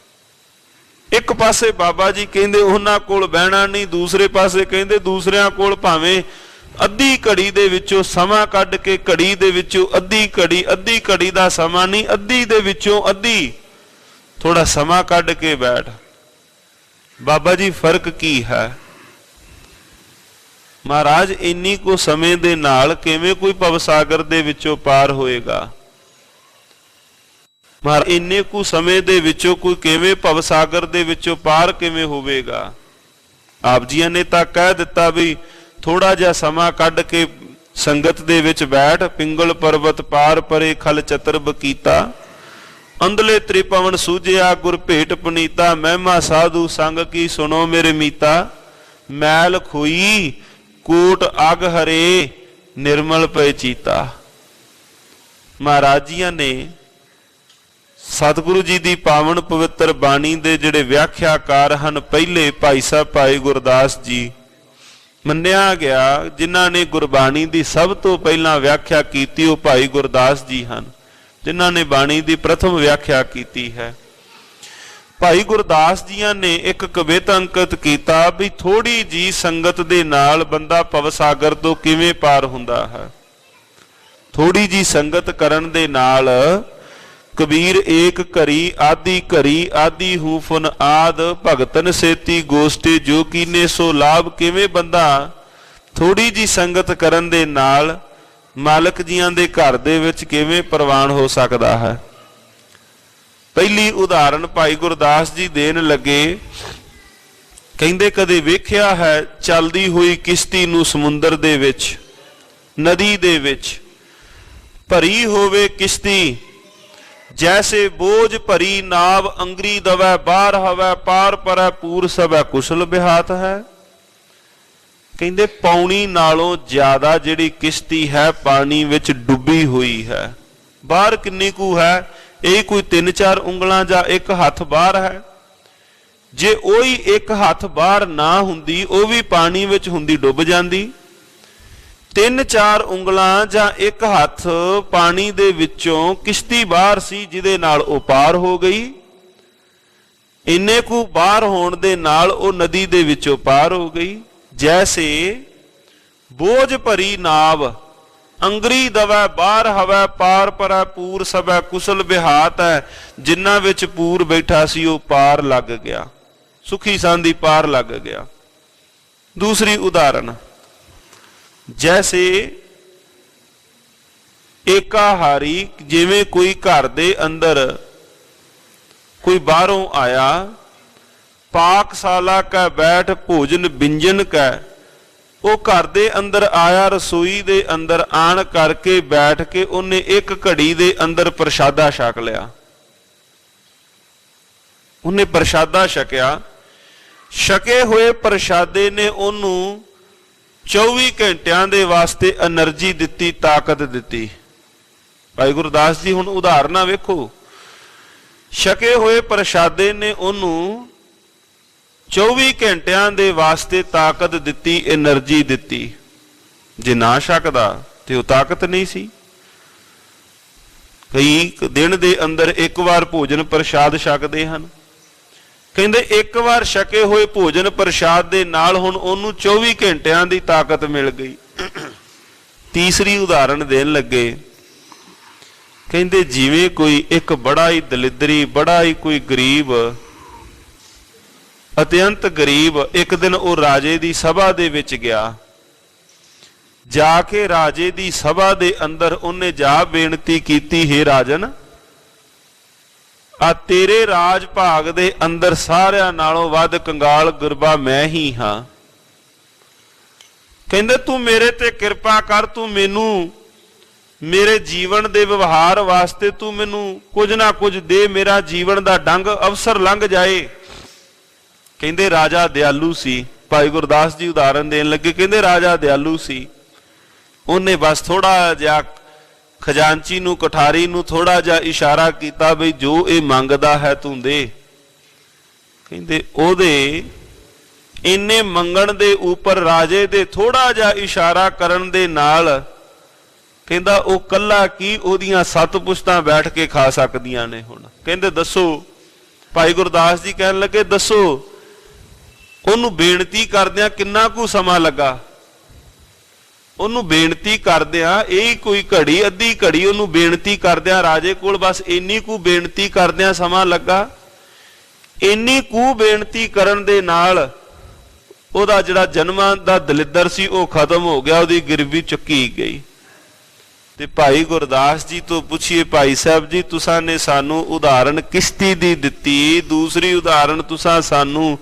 ਇੱਕ ਪਾਸੇ ਬਾਬਾ ਜੀ ਕਹਿੰਦੇ ਉਹਨਾਂ ਕੋਲ ਬਹਿਣਾ ਨਹੀਂ, ਦੂਸਰੇ ਪਾਸੇ ਕਹਿੰਦੇ ਦੂਸਰਿਆਂ ਕੋਲ ਭਾਵੇਂ ਅੱਧੀ ਘੜੀ ਦੇ ਵਿੱਚੋਂ ਸਮਾਂ ਕੱਢ ਕੇ, ਘੜੀ ਦੇ ਵਿੱਚੋਂ ਅੱਧੀ ਘੜੀ ਦਾ ਸਮਾਂ ਨਹੀਂ, ਅੱਧੀ ਦੇ ਵਿੱਚੋਂ ਅੱਧੀ ਥੋੜਾ ਸਮਾਂ ਕੱਢ ਕੇ ਬੈਠ। ਬਾਬਾ ਜੀ ਫਰਕ ਕੀ ਹੈ? ਮਹਾਰਾਜ ਇੰਨੀ ਕੋ ਸਮੇਂ ਦੇ ਨਾਲ ਕਿਵੇਂ ਕੋਈ ਭਵਸਾਗਰ ਦੇ ਵਿੱਚੋਂ ਪਾਰ ਹੋਏਗਾ? ਮਹਾਰਾਜ ਇੰਨੇ ਕੁ ਸਮੇਂ ਦੇ ਵਿੱਚੋਂ ਕੋਈ ਕਿਵੇਂ ਭਵਸਾਗਰ ਦੇ ਵਿੱਚੋਂ ਪਾਰ ਕਿਵੇਂ ਹੋਵੇਗਾ? ਆਪ ਜੀਆਂ ਨੇ ਤਾਂ ਕਹਿ ਦਿੱਤਾ ਵੀ ਥੋੜਾ ਜਿਹਾ ਸਮਾਂ ਕੱਢ ਕੇ ਸੰਗਤ ਦੇ ਵਿੱਚ ਬੈਠ। ਪਿੰਗਲ ਪਰਬਤ ਪਾਰ ਪਰੇ ਖਲ ਚਤਰਬ ਕੀਤਾ, ਅੰਦਲੇ ਤ੍ਰਿਪਵਨ ਸੂਝਿਆ ਗੁਰ ਭੇਟ ਪੁਨੀਤਾ, ਮਹਿਮਾ ਸਾਧੂ ਸੰਗ ਕੀ ਸੁਣੋ ਮੇਰੇ ਮੀਤਾ, ਮੈਲ ਖੋਈ ਕੋਟ ਅਗ ਹਰੇ ਨਿਰਮਲ ਪਏ ਚੀਤਾ। ਮਹਾਰਾਜੀਆਂ ਨੇ ਸਤਿਗੁਰੂ ਜੀ ਦੀ ਪਾਵਨ ਪਵਿੱਤਰ ਬਾਣੀ ਦੇ ਜਿਹੜੇ ਵਿਆਖਿਆਕਾਰ ਹਨ, ਪਹਿਲੇ ਭਾਈ ਸਾਹਿਬ ਭਾਈ ਗੁਰਦਾਸ ਜੀ ਮੰਨਿਆ ਗਿਆ, ਜਿਨ੍ਹਾਂ ਨੇ ਗੁਰਬਾਣੀ ਦੀ ਸਭ ਤੋਂ ਪਹਿਲਾਂ ਵਿਆਖਿਆ ਕੀਤੀ ਉਹ ਭਾਈ ਗੁਰਦਾਸ ਜੀ ਹਨ, ਜਿਨ੍ਹਾਂ ਨੇ ਬਾਣੀ ਦੀ ਪ੍ਰਥਮ ਵਿਆਖਿਆ ਕੀਤੀ ਹੈ। ਭਾਈ ਗੁਰਦਾਸ ਜੀਆਂ ਨੇ ਇੱਕ ਕਵਿਤਾ ਅੰਕਿਤ ਕੀਤਾ ਵੀ ਥੋੜੀ ਜੀ ਸੰਗਤ ਦੇ ਨਾਲ ਬੰਦਾ ਭਵਸਾਗਰ ਤੋਂ ਕਿਵੇਂ ਪਾਰ ਹੁੰਦਾ ਹੈ। ਥੋੜੀ ਜੀ ਸੰਗਤ ਕਰਨ ਦੇ ਨਾਲ ਕਬੀਰ ਏਕ ਘਰੀ ਆਦੀ ਹੂੰ ਫੁਨ ਆਦ, ਭਗਤਨ ਸੇਤੀ ਗੋਸਟੇ ਜੋ ਕੀਨੇ ਸੋ ਲਾਭ। ਕਿਵੇਂ ਬੰਦਾ ਥੋੜੀ ਜੀ ਸੰਗਤ ਕਰਨ ਦੇ ਨਾਲ ਮਾਲਕ ਜੀਆਂ ਦੇ ਘਰ ਦੇ ਵਿੱਚ ਕਿਵੇਂ ਪ੍ਰਵਾਨ ਹੋ ਸਕਦਾ ਹੈ? ਪਹਿਲੀ ਉਦਾਹਰਣ ਭਾਈ ਗੁਰਦਾਸ ਜੀ ਦੇਣ ਲੱਗੇ, ਕਹਿੰਦੇ ਕਦੇ ਵੇਖਿਆ ਹੈ ਚੱਲਦੀ ਹੋਈ ਕਿਸ਼ਤੀ ਨੂੰ ਸਮੁੰਦਰ ਦੇ ਵਿੱਚ, ਨਦੀ ਦੇ ਵਿੱਚ ਭਰੀ ਹੋਵੇ ਕਿਸ਼ਤੀ, ਜੈਸੇ ਬੋਝ ਭਰੀ ਨਾਵ ਅੰਗਰੀ ਦਵੈ ਬਾਹਰ ਹਵੈ, ਪਾਰ ਪਰੈ ਪੂਰ ਸਭੈ ਕੁਸ਼ਲ ਬਿਹਾਤ ਹੈ। ਕਹਿੰਦੇ ਪੌਣੀ ਨਾਲੋਂ ਜ਼ਿਆਦਾ ਜਿਹੜੀ ਕਿਸ਼ਤੀ ਹੈ ਪਾਣੀ ਵਿੱਚ ਡੁੱਬੀ ਹੋਈ ਹੈ। ਬਾਹਰ ਕਿੰਨੀ ਕੁ ਹੈ? ਇਹ ਕੋਈ 3-4 ਉਂਗਲਾਂ ਜਾਂ ਇੱਕ ਹੱਥ ਬਾਹਰ ਹੈ। ਜੇ ਉਹੀ ਇੱਕ ਹੱਥ ਬਾਹਰ ਨਾ ਹੁੰਦੀ, ਉਹ ਵੀ ਪਾਣੀ ਵਿੱਚ ਹੁੰਦੀ, ਡੁੱਬ ਜਾਂਦੀ। 3-4 ਉਂਗਲਾਂ ਜਾਂ ਇੱਕ ਹੱਥ ਪਾਣੀ ਦੇ ਵਿੱਚੋਂ ਕਿਸ਼ਤੀ ਬਾਹਰ ਸੀ, ਜਿਹਦੇ ਨਾਲ ਉਹ ਪਾਰ ਹੋ ਗਈ। ਇੰਨੇ ਕੁ ਬਾਹਰ ਹੋਣ ਦੇ ਨਾਲ ਉਹ ਨਦੀ ਦੇ ਵਿੱਚੋਂ ਪਾਰ ਹੋ ਗਈ। ਜੈਸੇ ਬੋਝ ਭਰੀ ਨਾਵ, ਅੰਗਰੀ ਦਵੈ ਬਾਹਰ ਹਵੈ ਪਾਰ ਪਰੈ ਪੂਰ ਸਭੈ ਕੁਸਲ ਵਿਹਾਤ ਹੈ। ਜਿਨ੍ਹਾਂ ਵਿੱਚ ਪੂਰ ਬੈਠਾ ਸੀ ਉਹ ਪਾਰ ਲੱਗ ਗਿਆ, ਸੁਖੀ ਸੰਦੀ ਪਾਰ ਲੱਗ ਗਿਆ। ਦੂਸਰੀ ਉਦਾਹਰਣ, ਜੈਸੇ ਏਕਾਹਾਰੀ, ਜਿਵੇਂ ਕੋਈ ਘਰ ਦੇ ਅੰਦਰ ਕੋਈ ਬਾਹਰੋਂ ਆਇਆ, ਪਾਕਸ਼ਾਲਾ ਕੈ ਬੈਠ ਭੋਜਨ ਬਿੰਜਨ ਕੈ, ਉਹ ਘਰ ਦੇ ਅੰਦਰ ਆਇਆ, ਰਸੋਈ ਦੇ ਅੰਦਰ ਆਣ ਕਰਕੇ ਬੈਠ ਕੇ ਉਹਨੇ ਇੱਕ ਘੜੀ ਦੇ ਅੰਦਰ ਪ੍ਰਸ਼ਾਦਾ ਛਕ ਲਿਆ। ਉਹਨੇ ਪ੍ਰਸ਼ਾਦਾ ਛਕਿਆ, ਛਕੇ ਹੋਏ ਪ੍ਰਸ਼ਾਦੇ ਨੇ ਉਹਨੂੰ 24 ਘੰਟਿਆਂ ਦੇ ਵਾਸਤੇ એનર્ਜੀ ਦਿੱਤੀ, ਤਾਕਤ ਦਿੱਤੀ। ਭਾਈ ਗੁਰਦਾਸ ਜੀ ਹੁਣ ਉਦਾਹਰਨਾਂ ਵੇਖੋ, ਛਕੇ ਹੋਏ ਪ੍ਰਸ਼ਾਦੇ ਨੇ ਉਹਨੂੰ 24 ਘੰਟਿਆਂ ਦੇ ਵਾਸਤੇ ਤਾਕਤ ਦਿੱਤੀ, એનર્ਜੀ ਦਿੱਤੀ। ਜੇ ਨਾ ਛਕਦਾ ਤੇ ਉਹ ਤਾਕਤ ਨਹੀਂ ਸੀ। ਕਈ ਦਿਨ ਦੇ ਅੰਦਰ ਇੱਕ ਵਾਰ ਭੋਜਨ ਪ੍ਰਸ਼ਾਦ ਛਕਦੇ ਹਨ। ਕਹਿੰਦੇ ਇੱਕ ਵਾਰ ਛਕੇ ਹੋਏ ਭੋਜਨ ਪ੍ਰਸ਼ਾਦ ਦੇ ਨਾਲ ਹੁਣ ਉਹਨੂੰ 24 ਘੰਟਿਆਂ ਦੀ ਤਾਕਤ ਮਿਲ ਗਈ। ਤੀਸਰੀ ਉਦਾਹਰਣ ਦੇਣ ਲੱਗੇ, ਕਹਿੰਦੇ ਜਿਵੇਂ ਕੋਈ ਇੱਕ ਬੜਾ ਹੀ ਦਲਿਦਰੀ, ਬੜਾ ਹੀ ਕੋਈ ਗਰੀਬ, ਅਤਿਅੰਤ ਗਰੀਬ, ਇੱਕ ਦਿਨ ਉਹ ਰਾਜੇ ਦੀ ਸਭਾ ਦੇ ਵਿੱਚ ਗਿਆ। ਜਾ ਕੇ ਰਾਜੇ ਦੀ ਸਭਾ ਦੇ ਅੰਦਰ ਉਹਨੇ ਜਾ ਬੇਨਤੀ ਕੀਤੀ, ਹੇ ਰਾਜਨ, ਆ ਤੇਰੇ ਰਾਜ ਭਾਗ ਦੇ ਅੰਦਰ ਸਾਰਿਆਂ ਨਾਲੋਂ ਵੱਧ ਕੰਗਾਲ ਗੁਰਬਾ ਮੈਂ ਹੀ ਹਾਂ। ਕਹਿੰਦੇ ਤੂੰ ਮੇਰੇ ਤੇ ਕਿਰਪਾ ਕਰ, ਤੂੰ ਮੈਨੂੰ ਮੇਰੇ ਜੀਵਨ ਦੇ ਵਿਵਹਾਰ ਵਾਸਤੇ ਤੂੰ ਮੈਨੂੰ ਕੁਝ ਨਾ ਕੁਝ ਦੇ, ਮੇਰਾ ਜੀਵਨ ਦਾ ਡੰਗ ਅਵਸਰ ਲੰਘ ਜਾਏ। ਕਹਿੰਦੇ ਰਾਜਾ ਦਿਆਲੂ ਸੀ। ਭਾਈ ਗੁਰਦਾਸ ਜੀ ਉਦਾਹਰਨ ਦੇਣ ਲੱਗੇ, ਕਹਿੰਦੇ ਰਾਜਾ ਦਿਆਲੂ ਸੀ, ਉਹਨੇ ਬਸ ਥੋੜਾ ਜਿਹਾ ਖਜ਼ਾਨਚੀ ਨੂੰ, ਕਠਾਰੀ ਨੂੰ ਥੋੜਾ ਜਿਹਾ ਇਸ਼ਾਰਾ ਕੀਤਾ ਬਈ ਜੋ ਇਹ ਮੰਗਦਾ ਹੈ ਤੂੰ ਦੇ। ਕਹਿੰਦੇ ਉਹਦੇ ਇੰਨੇ ਮੰਗਣ ਦੇ ਉੱਪਰ ਰਾਜੇ ਦੇ ਥੋੜਾ ਜਿਹਾ ਇਸ਼ਾਰਾ ਕਰਨ ਦੇ ਨਾਲ ਕਹਿੰਦਾ ਉਹ ਕੱਲਾ ਕੀ ਉਹਦੀਆਂ 7 ਪੁਸ਼ਤਾਂ ਬੈਠ ਕੇ ਖਾ ਸਕਦੀਆਂ ਨੇ। ਹੁਣ ਕਹਿੰਦੇ ਦੱਸੋ, ਭਾਈ ਗੁਰਦਾਸ ਜੀ ਕਹਿਣ ਲੱਗੇ ਦੱਸੋ ਉਹਨੂੰ ਬੇਨਤੀ ਕਰਦਿਆਂ ਕਿੰਨਾ ਕੁ ਸਮਾਂ ਲੱਗਾ। ਉਹਨੂੰ ਬੇਨਤੀ ਕਰਦਿਆਂ ਇਹ ਕੋਈ ਘੜੀ, ਅੱਧੀ ਘੜੀ ਉਹਨੂੰ ਬੇਨਤੀ ਕਰਦਿਆਂ ਰਾਜੇ ਕੋਲ ਬਸ ਇੰਨੀ ਕੁ ਬੇਨਤੀ ਕਰਦਿਆਂ ਸਮਾਂ ਲੱਗਾ। ਇੰਨੀ ਕੁ ਬੇਨਤੀ ਕਰਨ ਦੇ ਨਾਲ ਉਹਦਾ ਜਿਹੜਾ ਜਨਮਾਂ ਦਾ ਦਲਿੱਦਰ ਸੀ ਉਹ ਖਤਮ ਹੋ ਗਿਆ, ਉਹਦੀ ਗਿਰਵੀ ਚੁੱਕੀ ਗਈ। ਤੇ ਭਾਈ ਗੁਰਦਾਸ ਜੀ ਤੋਂ ਪੁੱਛੀਏ, ਭਾਈ ਸਾਹਿਬ ਜੀ ਤੁਸਾਂ ਨੇ ਸਾਨੂੰ ਉਦਾਹਰਣ ਕਿਸ਼ਤੀ ਦੀ ਦਿੱਤੀ, ਦੂਸਰੀ ਉਦਾਹਰਣ ਤੁਸਾਂ ਸਾਨੂੰ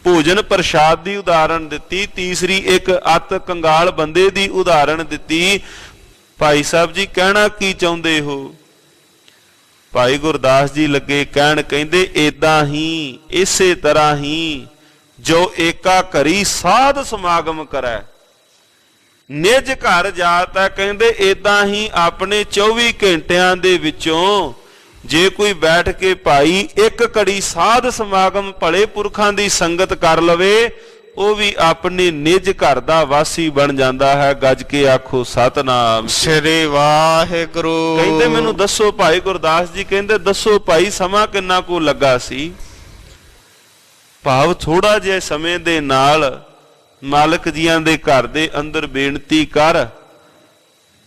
ਭੋਜਨ ਪ੍ਰਸ਼ਾਦ ਦੀ ਉਦਾਹਰਣ ਦਿੱਤੀ, ਤੀਸਰੀ ਇੱਕ ਅਤ ਕੰਗਾਲ ਬੰਦੇ ਦੀ ਉਦਾਹਰਣ ਦਿੱਤੀ। ਭਾਈ ਸਾਹਿਬ ਜੀ ਕਹਿਣਾ ਕੀ ਚਾਹੁੰਦੇ ਹੋ? ਭਾਈ ਗੁਰਦਾਸ ਜੀ ਲੱਗੇ ਕਹਿਣ, ਕਹਿੰਦੇ ਏਦਾਂ ਹੀ, ਇਸੇ ਤਰ੍ਹਾਂ ਹੀ ਜੋ ਏਕਾ ਘਰੀ ਸਾਧ ਸਮਾਗਮ ਕਰੈ ਨਿਜ ਘਰ ਜਾਤਾ। ਕਹਿੰਦੇ ਏਦਾਂ ਹੀ ਆਪਣੇ 24 ਘੰਟਿਆਂ ਦੇ ਵਿੱਚੋਂ ਜੇ ਕੋਈ ਬੈਠ ਕੇ ਭਾਈ ਇੱਕ ਘੜੀ ਸਾਧ ਸਮਾਗਮ ਭਲੇ ਪੁਰਖਾਂ ਦੀ ਸੰਗਤ ਕਰ ਲਵੇ, ਉਹ ਵੀ ਆਪਣੇ ਨਿਜ ਘਰ ਦਾ ਵਾਸੀ ਬਣ ਜਾਂਦਾ ਹੈ। ਗੱਜ ਕੇ ਆਖੋ ਸਤਨਾਮ ਸ੍ਰੀ ਵਾਹਿਗੁਰੂ। ਕਹਿੰਦੇ ਮੈਨੂੰ ਦੱਸੋ, ਭਾਈ ਗੁਰਦਾਸ ਜੀ ਕਹਿੰਦੇ ਦੱਸੋ ਭਾਈ ਸਮਾਂ ਕਿੰਨਾ ਕੁ ਲੱਗਾ ਸੀ? ਭਾਵ ਥੋੜਾ ਜਿਹੇ ਸਮੇਂ ਦੇ ਨਾਲ ਮਾਲਕ ਜੀਆਂ ਦੇ ਘਰ ਦੇ ਅੰਦਰ ਬੇਨਤੀ ਕਰ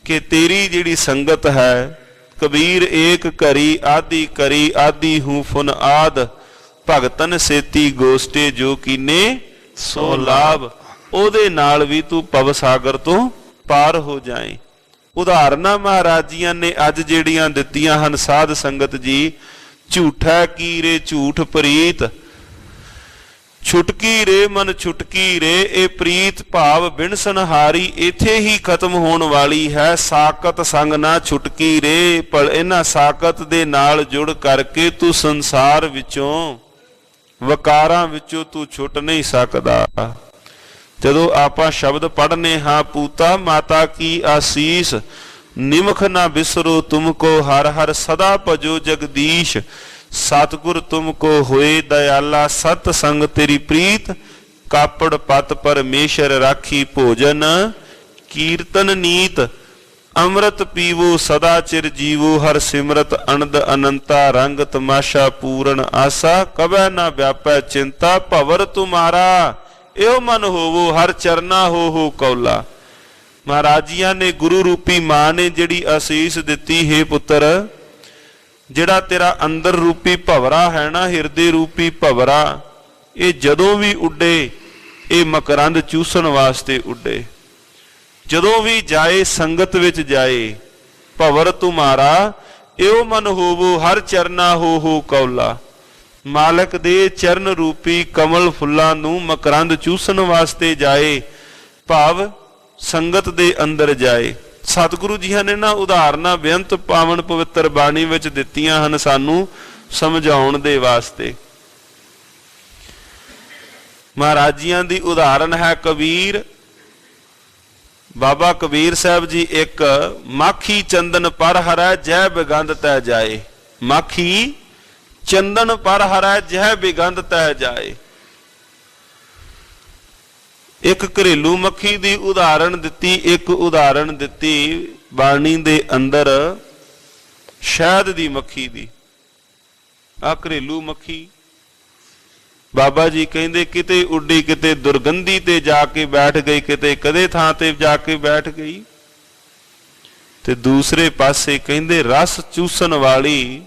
ਕਿ ਤੇਰੀ ਜਿਹੜੀ ਸੰਗਤ ਹੈ, ਕਬੀਰ ਏਕ ਘਰੀ ਆਦੀ ਕਰੀ ਆਦੀ ਹੂੰ ਫੁਨ ਆਦ ਭਗਤਨ ਸੇਤੀ ਗੋਸ਼ਟੇ ਜੋ ਕੀਨੇ ਸੋ ਲਾਭ, ਉਹਦੇ ਨਾਲ ਵੀ ਤੂੰ ਭਵ ਸਾਗਰ ਤੋਂ ਪਾਰ ਹੋ ਜਾਏ। ਉਦਾਹਰਨਾਂ ਮਹਾਰਾਜ ਜੀਆਂ ਨੇ ਅੱਜ ਜਿਹੜੀਆਂ ਦਿੱਤੀਆਂ ਹਨ ਸਾਧ ਸੰਗਤ ਜੀ, ਝੂਠਾ ਕੀ ਰੇ ਝੂਠ ਪ੍ਰੀਤ, ਛੁਟਕੀ ਰੇ ਮਨ ਛੁਟਕੀ ਰੇ, ਇਹ ਪ੍ਰੀਤ ਭਾਵ ਬਿਨ ਸੰਹਾਰੀ ਇੱਥੇ ਹੀ ਖਤਮ ਹੋਣ ਵਾਲੀ ਹੈ। ਸਾਕਤ ਸੰਗ ਨਾ ਛੁਟਕੀ ਰੇ, ਪਰ ਇਹਨਾਂ ਸਾਕਤ ਦੇ ਨਾਲ ਜੁੜ ਕਰਕੇ ਤੂੰ ਸੰਸਾਰ ਵਿੱਚੋਂ, ਵਕਾਰਾਂ ਵਿੱਚੋਂ ਤੂੰ ਛੁੱਟ ਨਹੀਂ ਸਕਦਾ। ਜਦੋਂ ਆਪਾਂ ਸ਼ਬਦ ਪੜ੍ਹਨੇ ਹਾਂ, ਪੂਤਾ ਮਾਤਾ ਕੀ ਆਸੀਸ ਨਿਮਖ ਨਾ ਬਿਸਰੋ ਤੁਮਕੋ ਹਰ ਹਰ ਸਦਾ ਭਜੋ ਜਗਦੀਸ਼, ਸਤਿਗੁਰ ਤੁਮਕੋ ਹੋਏ ਦਇਆਲਾ ਸਤ ਸੰਗ ਤੇਰੀ ਪ੍ਰੀਤ, ਕਾਪੜ ਪਤ ਪਰਮੇਸ਼ਰ ਰਾਖੀ ਭੋਜਨ ਕੀਰਤਨ ਨੀਤ, ਅੰਮ੍ਰਿਤ ਪੀਵੋ ਸਦਾ ਚਿਰ ਜੀਵੋ ਹਰ ਸਿਮਰਤ ਅਨੰਦ ਅਨੰਤਾ ਰੰਗ ਤਮਾਸ਼ਾ ਪੂਰਨ ਆਸਾ, ਕਬੈ ਨਾ ਵਿਆਪੈ ਚਿੰਤਾ ਭਵਰ ਤੁਮਾਰਾ, ਇਹੋ ਮਨ ਹੋਵੋ ਹਰ ਚਰਨਾ ਹੋ ਕੌਲਾ। ਮਹਾਰਾਜ ਜੀਆਂ ਨੇ ਗੁਰੂ ਰੂਪੀ ਮਾਂ ਨੇ ਜਿਹੜੀ ਅਸੀਸ ਦਿੱਤੀ, ਹੈ ਪੁੱਤਰ ਜਿਹੜਾ ਤੇਰਾ ਅੰਦਰ ਰੂਪੀ ਭਵਰਾ ਹੈ ਨਾ, ਹਿਰਦੇ ਰੂਪੀ ਭਵਰਾ, ਇਹ ਜਦੋਂ ਵੀ ਉੱਡੇ ਇਹ ਮਕਰੰਦ ਚੂਸਣ ਵਾਸਤੇ ਉੱਡੇ। ਜਦੋਂ ਵੀ ਜਾਏ ਸੰਗਤ ਵਿੱਚ ਜਾਏ, ਭਵਰ ਤੁਮਾਰਾ ਇਉ ਮਨ ਹੋਵੋ ਹਰ ਚਰਨਾ ਹੋ ਕੌਲਾ। ਮਾਲਕ ਦੇ ਚਰਨ ਰੂਪੀ ਕਮਲ ਫੁੱਲਾਂ ਨੂੰ ਮਕਰੰਦ ਚੂਸਣ ਵਾਸਤੇ ਜਾਏ, ਭਾਵ ਸੰਗਤ ਦੇ ਅੰਦਰ ਜਾਏ। ਸਤਿਗੁਰੂ ਜੀਆਂ ਨੇ ਨਾ ਉਦਾਹਰਨਾਂ ਬੇਅੰਤ ਪਾਵਨ ਪਵਿੱਤਰ ਬਾਣੀ ਵਿੱਚ ਦਿੱਤੀਆਂ ਹਨ ਸਾਨੂੰ ਸਮਝਾਉਣ ਦੇ ਵਾਸਤੇ। ਮਹਾਰਾਜ ਜੀਆਂ ਦੀ ਉਦਾਹਰਨ ਹੈ ਕਬੀਰ। ਬਾਬਾ ਕਬੀਰ ਸਾਹਿਬ ਜੀ ਇੱਕ ਮਾਖੀ ਚੰਦਨ ਪਰ ਹਰੈ ਜਹ ਬਿਗੰਧ ਤੈ ਜਾਏ। ਮਾਖੀ ਚੰਦਨ ਪਰ ਹਰੈ ਜਹ ਬਿਗੰਧ ਤੈ ਜਾਏ। ਇੱਕ ਘਰੇਲੂ ਮੱਖੀ ਦੀ ਉਦਾਹਰਣ ਦਿੱਤੀ, ਇੱਕ ਉਦਾਹਰਣ ਦਿੱਤੀ ਬਾਣੀ ਦੇ ਅੰਦਰ ਸ਼ਹਿਦ ਦੀ ਮੱਖੀ ਦੀ। ਆ ਘਰੇਲੂ ਮੱਖੀ ਬਾਬਾ ਜੀ ਕਹਿੰਦੇ ਕਿਤੇ ਉੱਡੀ, ਕਿਤੇ ਦੁਰਗੰਧੀ ਤੇ ਜਾ ਕੇ ਬੈਠ ਗਈ, ਕਿਤੇ ਕਦੇ ਥਾਂ ਤੇ ਜਾ ਕੇ ਬੈਠ ਗਈ। ਤੇ ਦੂਸਰੇ ਪਾਸੇ ਕਹਿੰਦੇ ਰਸ ਚੂਸਣ ਵਾਲੀ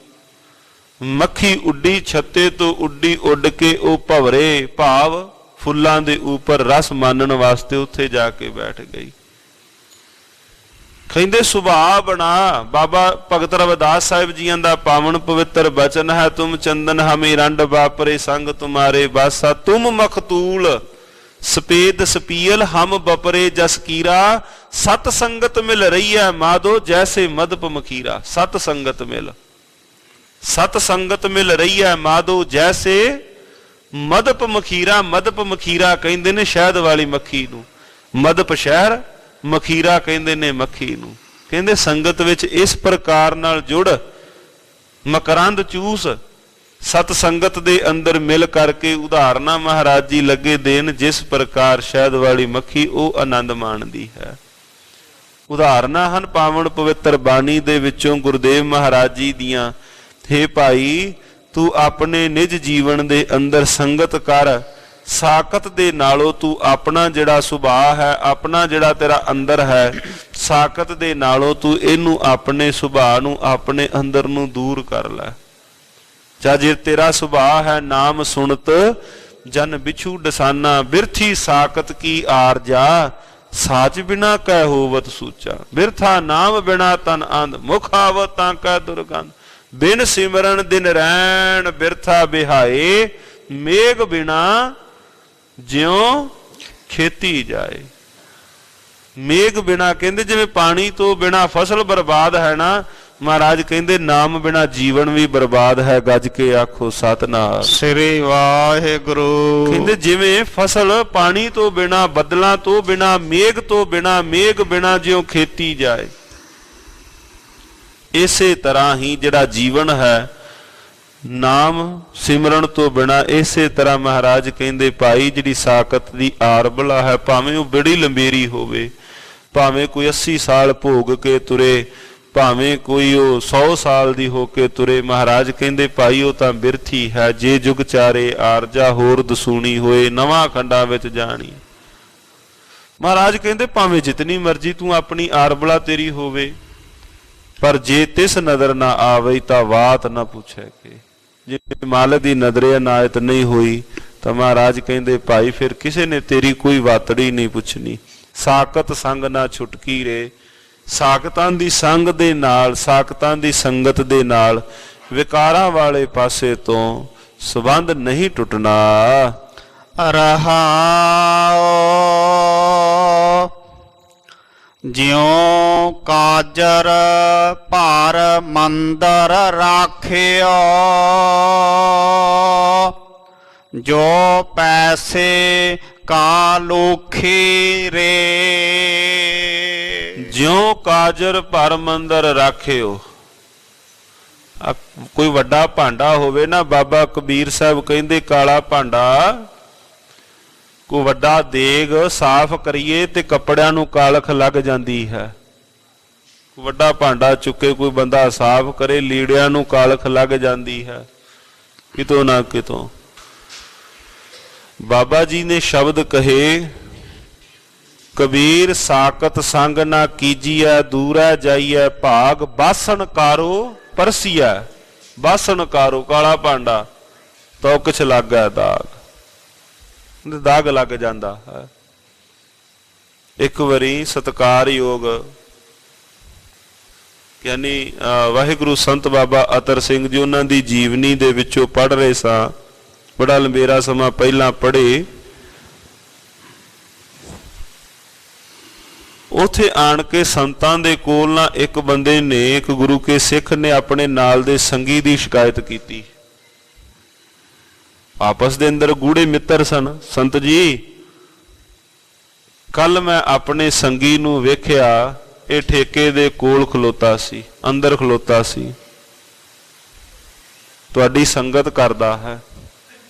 ਮੱਖੀ ਉੱਡੀ, ਛੱਤੇ ਤੋਂ ਉੱਡੀ, ਉੱਡ ਕੇ ਉਹ ਭਵਰੇ ਭਾਵ ਫੁੱਲਾਂ ਦੇ ਉੱਪਰ ਰਸ ਮਾਨਣ ਵਾਸਤੇ ਉੱਥੇ ਜਾ ਕੇ ਬੈਠ ਗਈ। ਕਹਿੰਦੇ ਸੁਭਾਅ ਬਣਾ। ਬਾਬਾ ਭਗਤ ਰਵਿਦਾਸ ਸਾਹਿਬ ਜੀਆਂ ਦਾ ਪਾਵਨ ਪਵਿੱਤਰ ਬਚਨ ਹੈ, ਤੁਮ ਚੰਦਨ ਹਮੇ ਰੰਡ ਵਾਪਰੇ ਸੰਗ ਤੁਮਾਰੇ ਬਾਸਾ, ਤੁਮ ਮਖਤੂਲ ਸਪੇਦ ਸਪੀਲ ਹਮ ਬਪਰੇ ਜਸ ਕੀਰਾ, ਸਤ ਸੰਗਤ ਮਿਲ ਰਹੀ ਹੈ ਮਾਧੋ ਜੈਸੇ ਮਦਪ ਮਖੀਰਾ। ਸਤ ਸੰਗਤ ਮਿਲ, ਸਤ ਸੰਗਤ ਮਿਲ ਰਹੀ ਹੈ ਮਾਧੋ ਜੈਸੇ ਮਦਪ ਮਖੀਰਾ। ਮਦਪ ਮਖੀਰਾ ਕਹਿੰਦੇ ਨੇ ਸ਼ਹਿਦ ਵਾਲੀ ਮੱਖੀ ਨੂੰ, ਮਦਪ ਸ਼ਹਿਰ, ਮਖੀਰਾ ਕਹਿੰਦੇ ਨੇ ਮੱਖੀ ਨੂੰ। ਕਹਿੰਦੇ ਸੰਗਤ ਵਿੱਚ ਇਸ ਪ੍ਰਕਾਰ ਨਾਲ ਜੁੜ, ਮਕਰੰਦ ਚੂਸ, ਸਤ ਸੰਗਤ ਦੇ ਅੰਦਰ ਮਿਲ ਕਰਕੇ ਉਦਾਹਰਨਾਂ ਮਹਾਰਾਜ ਜੀ ਲੱਗੇ ਦੇਣ ਜਿਸ ਪ੍ਰਕਾਰ ਸ਼ਹਿਦ ਵਾਲੀ ਮੱਖੀ ਉਹ ਆਨੰਦ ਮਾਣਦੀ ਹੈ। ਉਦਾਹਰਨਾਂ ਹਨ ਪਾਵਨ ਪਵਿੱਤਰ ਬਾਣੀ ਦੇ ਵਿੱਚੋਂ ਗੁਰਦੇਵ ਮਹਾਰਾਜ ਜੀ ਦੀਆਂ। ਹੇ ਭਾਈ ਤੂੰ ਆਪਣੇ ਨਿਜ ਜੀਵਨ ਦੇ ਅੰਦਰ ਸੰਗਤ ਕਰ, ਸਾਕਤ ਦੇ ਨਾਲੋਂ ਤੂੰ ਆਪਣਾ ਜਿਹੜਾ ਸੁਭਾਅ ਹੈ, ਆਪਣਾ ਜਿਹੜਾ ਤੇਰਾ ਅੰਦਰ ਹੈ, ਸਾਕਤ ਦੇ ਨਾਲੋਂ ਤੂੰ ਇਹਨੂੰ ਆਪਣੇ ਸੁਭਾਅ ਨੂੰ ਆਪਣੇ ਅੰਦਰ ਨੂੰ ਦੂਰ ਕਰ ਲੈ। ਜਾਂ ਜੇ ਤੇਰਾ ਸੁਭਾਅ ਹੈ ਨਾਮ ਸੁਣਤ ਜਨ ਬਿਛੂ ਡਸਾਨਾ, ਬਿਰਥੀ ਸਾਕਤ ਕੀ ਆਰਜਾ, ਸਾਚ ਬਿਨਾ ਕਹਿ ਹੋਵਤ ਸੂਚਾ। ਬਿਰਥਾ ਨਾਮ ਬਿਨਾ ਤਨ ਅੰਧ, ਮੁਖ ਆਵਤ ਤਾਂ ਕਹਿ ਦੁਰਗੰਧ, ਬਿਨ ਸਿਮਰਨ ਦਿਨ ਰੈਣ ਬਿਰਥਾ ਬਿਹਾਏ, ਮੇਘ ਬਿਨਾ ਜਿਉ ਖੇਤੀ ਜਾਏ। ਮੇਘ ਬਿਨਾ ਕਹਿੰਦੇ ਜਿਵੇਂ ਪਾਣੀ ਤੋਂ ਬਿਨਾ ਫਸਲ ਬਰਬਾਦ ਹੈ ਨਾ, ਮਹਾਰਾਜ ਕਹਿੰਦੇ ਨਾਮ ਬਿਨਾ ਜੀਵਨ ਵੀ ਬਰਬਾਦ ਹੈ। ਗੱਜ ਕੇ ਆਖੋ ਸਤਿਨਾਮ ਸ੍ਰੀ ਵਾਹਿਗੁਰੂ। ਕਹਿੰਦੇ ਜਿਵੇਂ ਫਸਲ ਪਾਣੀ ਤੋਂ ਬਿਨਾ, ਬੱਦਲਾਂ ਤੋਂ ਬਿਨਾ, ਮੇਘ ਤੋਂ ਬਿਨਾ, ਮੇਘ ਬਿਨਾ ਜਿਉ ਖੇਤੀ ਜਾਏ, ਇਸੇ ਤਰ੍ਹਾਂ ਹੀ ਜਿਹੜਾ ਜੀਵਨ ਹੈ ਨਾਮ ਸਿਮਰਨ ਤੋਂ ਬਿਨਾ, ਇਸੇ ਤਰ੍ਹਾਂ ਮਹਾਰਾਜ ਕਹਿੰਦੇ ਭਾਈ ਜਿਹੜੀ ਸਾਕਤ ਦੀ ਆਰਬਲਾ ਹੈ, ਭਾਵੇਂ ਉਹ ਬੜੀ ਲੰਬੇਰੀ ਹੋਵੇ, ਭਾਵੇਂ ਕੋਈ 80 ਸਾਲ ਭੋਗ ਕੇ ਤੁਰੇ, ਭਾਵੇਂ ਕੋਈ ਉਹ 100 ਸਾਲ ਦੀ ਹੋ ਕੇ ਤੁਰੇ, ਮਹਾਰਾਜ ਕਹਿੰਦੇ ਭਾਈ ਉਹ ਤਾਂ ਬਿਰਥੀ ਹੈ। ਜੇ ਜੁਗ ਚਾਰੇ ਆਰਜਾ ਹੋਰ ਦਸੂਣੀ ਹੋਏ, ਨਵਾਂ ਖੰਡਾਂ ਵਿੱਚ ਜਾਣੀ। ਮਹਾਰਾਜ ਕਹਿੰਦੇ ਭਾਵੇਂ ਜਿਤਨੀ ਮਰਜ਼ੀ ਤੂੰ ਆਪਣੀ ਆਰਬਲਾ ਤੇਰੀ ਹੋਵੇ, ਪਰ ਜੇ ਤਿਸ ਨਦਰ ਨਾ ਆਵੇ ਤਾਂ ਬਾਤ ਨਾ ਪੁੱਛੇ ਕਿ। ਜੇ ਮਾਲਕ ਦੀ ਨਜ਼ਰੇ ਇਨਾਇਤ ਨਹੀਂ ਹੋਈ ਤਾਂ ਮਹਾਰਾਜ ਕਹਿੰਦੇ ਭਾਈ ਫਿਰ ਕਿਸੇ ਨੇ ਤੇਰੀ ਕੋਈ ਵਾਤੜੀ ਨਹੀਂ ਪੁੱਛਣੀ। ਸਾਕਤ ਸੰਗ ਨਾ ਛੁਟਕੀ ਰੇ, ਸਾਕਤਾਂ ਦੀ ਸੰਗ ਦੇ ਨਾਲ, ਸਾਕਤਾਂ ਦੀ ਸੰਗਤ ਦੇ ਨਾਲ ਵਿਕਾਰਾਂ ਵਾਲੇ ਪਾਸੇ ਤੋਂ ਸੰਬੰਧ ਨਹੀਂ ਟੁੱਟਣਾ। ਰਹਾਉ ਜਿਉ ਕਾਜਰ ਭਾਰ ਮੰਦਰ ਰਾਖਿਓ, ਜੋ ਪੈਸੇ ਕਾ ਲੋਖੀ ਰੇ। ਜਿਉ ਕਾਜਰ ਭਰ ਮੰਦਰ ਰਾਖਿਓ। ਕੋਈ ਵੱਡਾ ਭਾਂਡਾ ਹੋਵੇ ਨਾ, ਬਾਬਾ ਕਬੀਰ ਸਾਹਿਬ ਕਹਿੰਦੇ ਕਾਲਾ ਭਾਂਡਾ, ਕੋਈ ਵੱਡਾ ਦੇਗ ਸਾਫ਼ ਕਰੀਏ ਤੇ ਕੱਪੜਿਆਂ ਨੂੰ ਕਾਲਖ ਲੱਗ ਜਾਂਦੀ ਹੈ। ਵੱਡਾ ਭਾਂਡਾ ਚੁੱਕੇ ਕੋਈ ਬੰਦਾ ਸਾਫ਼ ਕਰੇ, ਲੀੜਿਆਂ ਨੂੰ ਕਾਲਖ ਲੱਗ ਜਾਂਦੀ ਹੈ ਕਿਤੋਂ ਨਾ ਕਿਤੋਂ। ਬਾਬਾ ਜੀ ਨੇ ਸ਼ਬਦ ਕਹੇ ਕਬੀਰ ਸਾਕਤ ਸੰਗ ਨਾ ਕੀਜੀਐ, ਦੂਰੈ ਜਾਈਐ ਭਾਗ, ਬਾਸਣ ਕਾਰੋ ਪਰਸੀਐ। ਬਾਸਣ ਕਾਰੋ ਕਾਲਾ ਭਾਂਡਾ, ਤੋ ਕਿਛ ਲੱਗੈ ਦਾਗ, ਦਾਗ ਲੱਗ ਜਾਂਦਾ ਹੈ। ਇੱਕ ਵਾਰੀ ਸਤਿਕਾਰਯੋਗ ਯਾਨੀ ਵਾਹਿਗੁਰੂ ਸੰਤ ਬਾਬਾ ਅਤਰ ਸਿੰਘ ਜੀ, ਉਹਨਾਂ ਦੀ ਜੀਵਨੀ ਦੇ ਵਿੱਚੋਂ ਪੜ੍ਹ ਰਹੇ ਸਾਂ, ਬੜਾ ਲੰਬੇਰਾ ਸਮਾਂ ਪਹਿਲਾਂ ਪੜ੍ਹੇ। ਉੱਥੇ ਆਣ ਕੇ ਸੰਤਾਂ ਦੇ ਕੋਲ ਨਾ ਇੱਕ ਬੰਦੇ ਨੇ, ਇੱਕ ਗੁਰੂ ਕੇ ਸਿੱਖ ਨੇ ਆਪਣੇ ਨਾਲ ਦੇ ਸੰਗੀ ਦੀ ਸ਼ਿਕਾਇਤ ਕੀਤੀ। ਆਪਸ ਦੇ ਅੰਦਰ ਗੂੜੇ ਮਿੱਤਰ ਸਨ। ਸੰਤ ਜੀ, ਕੱਲ ਮੈਂ ਆਪਣੇ ਸੰਗੀ ਨੂੰ ਵੇਖਿਆ, ਇਹ ਠੇਕੇ ਦੇ ਕੋਲ ਖਲੋਤਾ ਸੀ, ਅੰਦਰ ਖਲੋਤਾ ਸੀ, ਤੁਹਾਡੀ ਸੰਗਤ ਕਰਦਾ ਹੈ।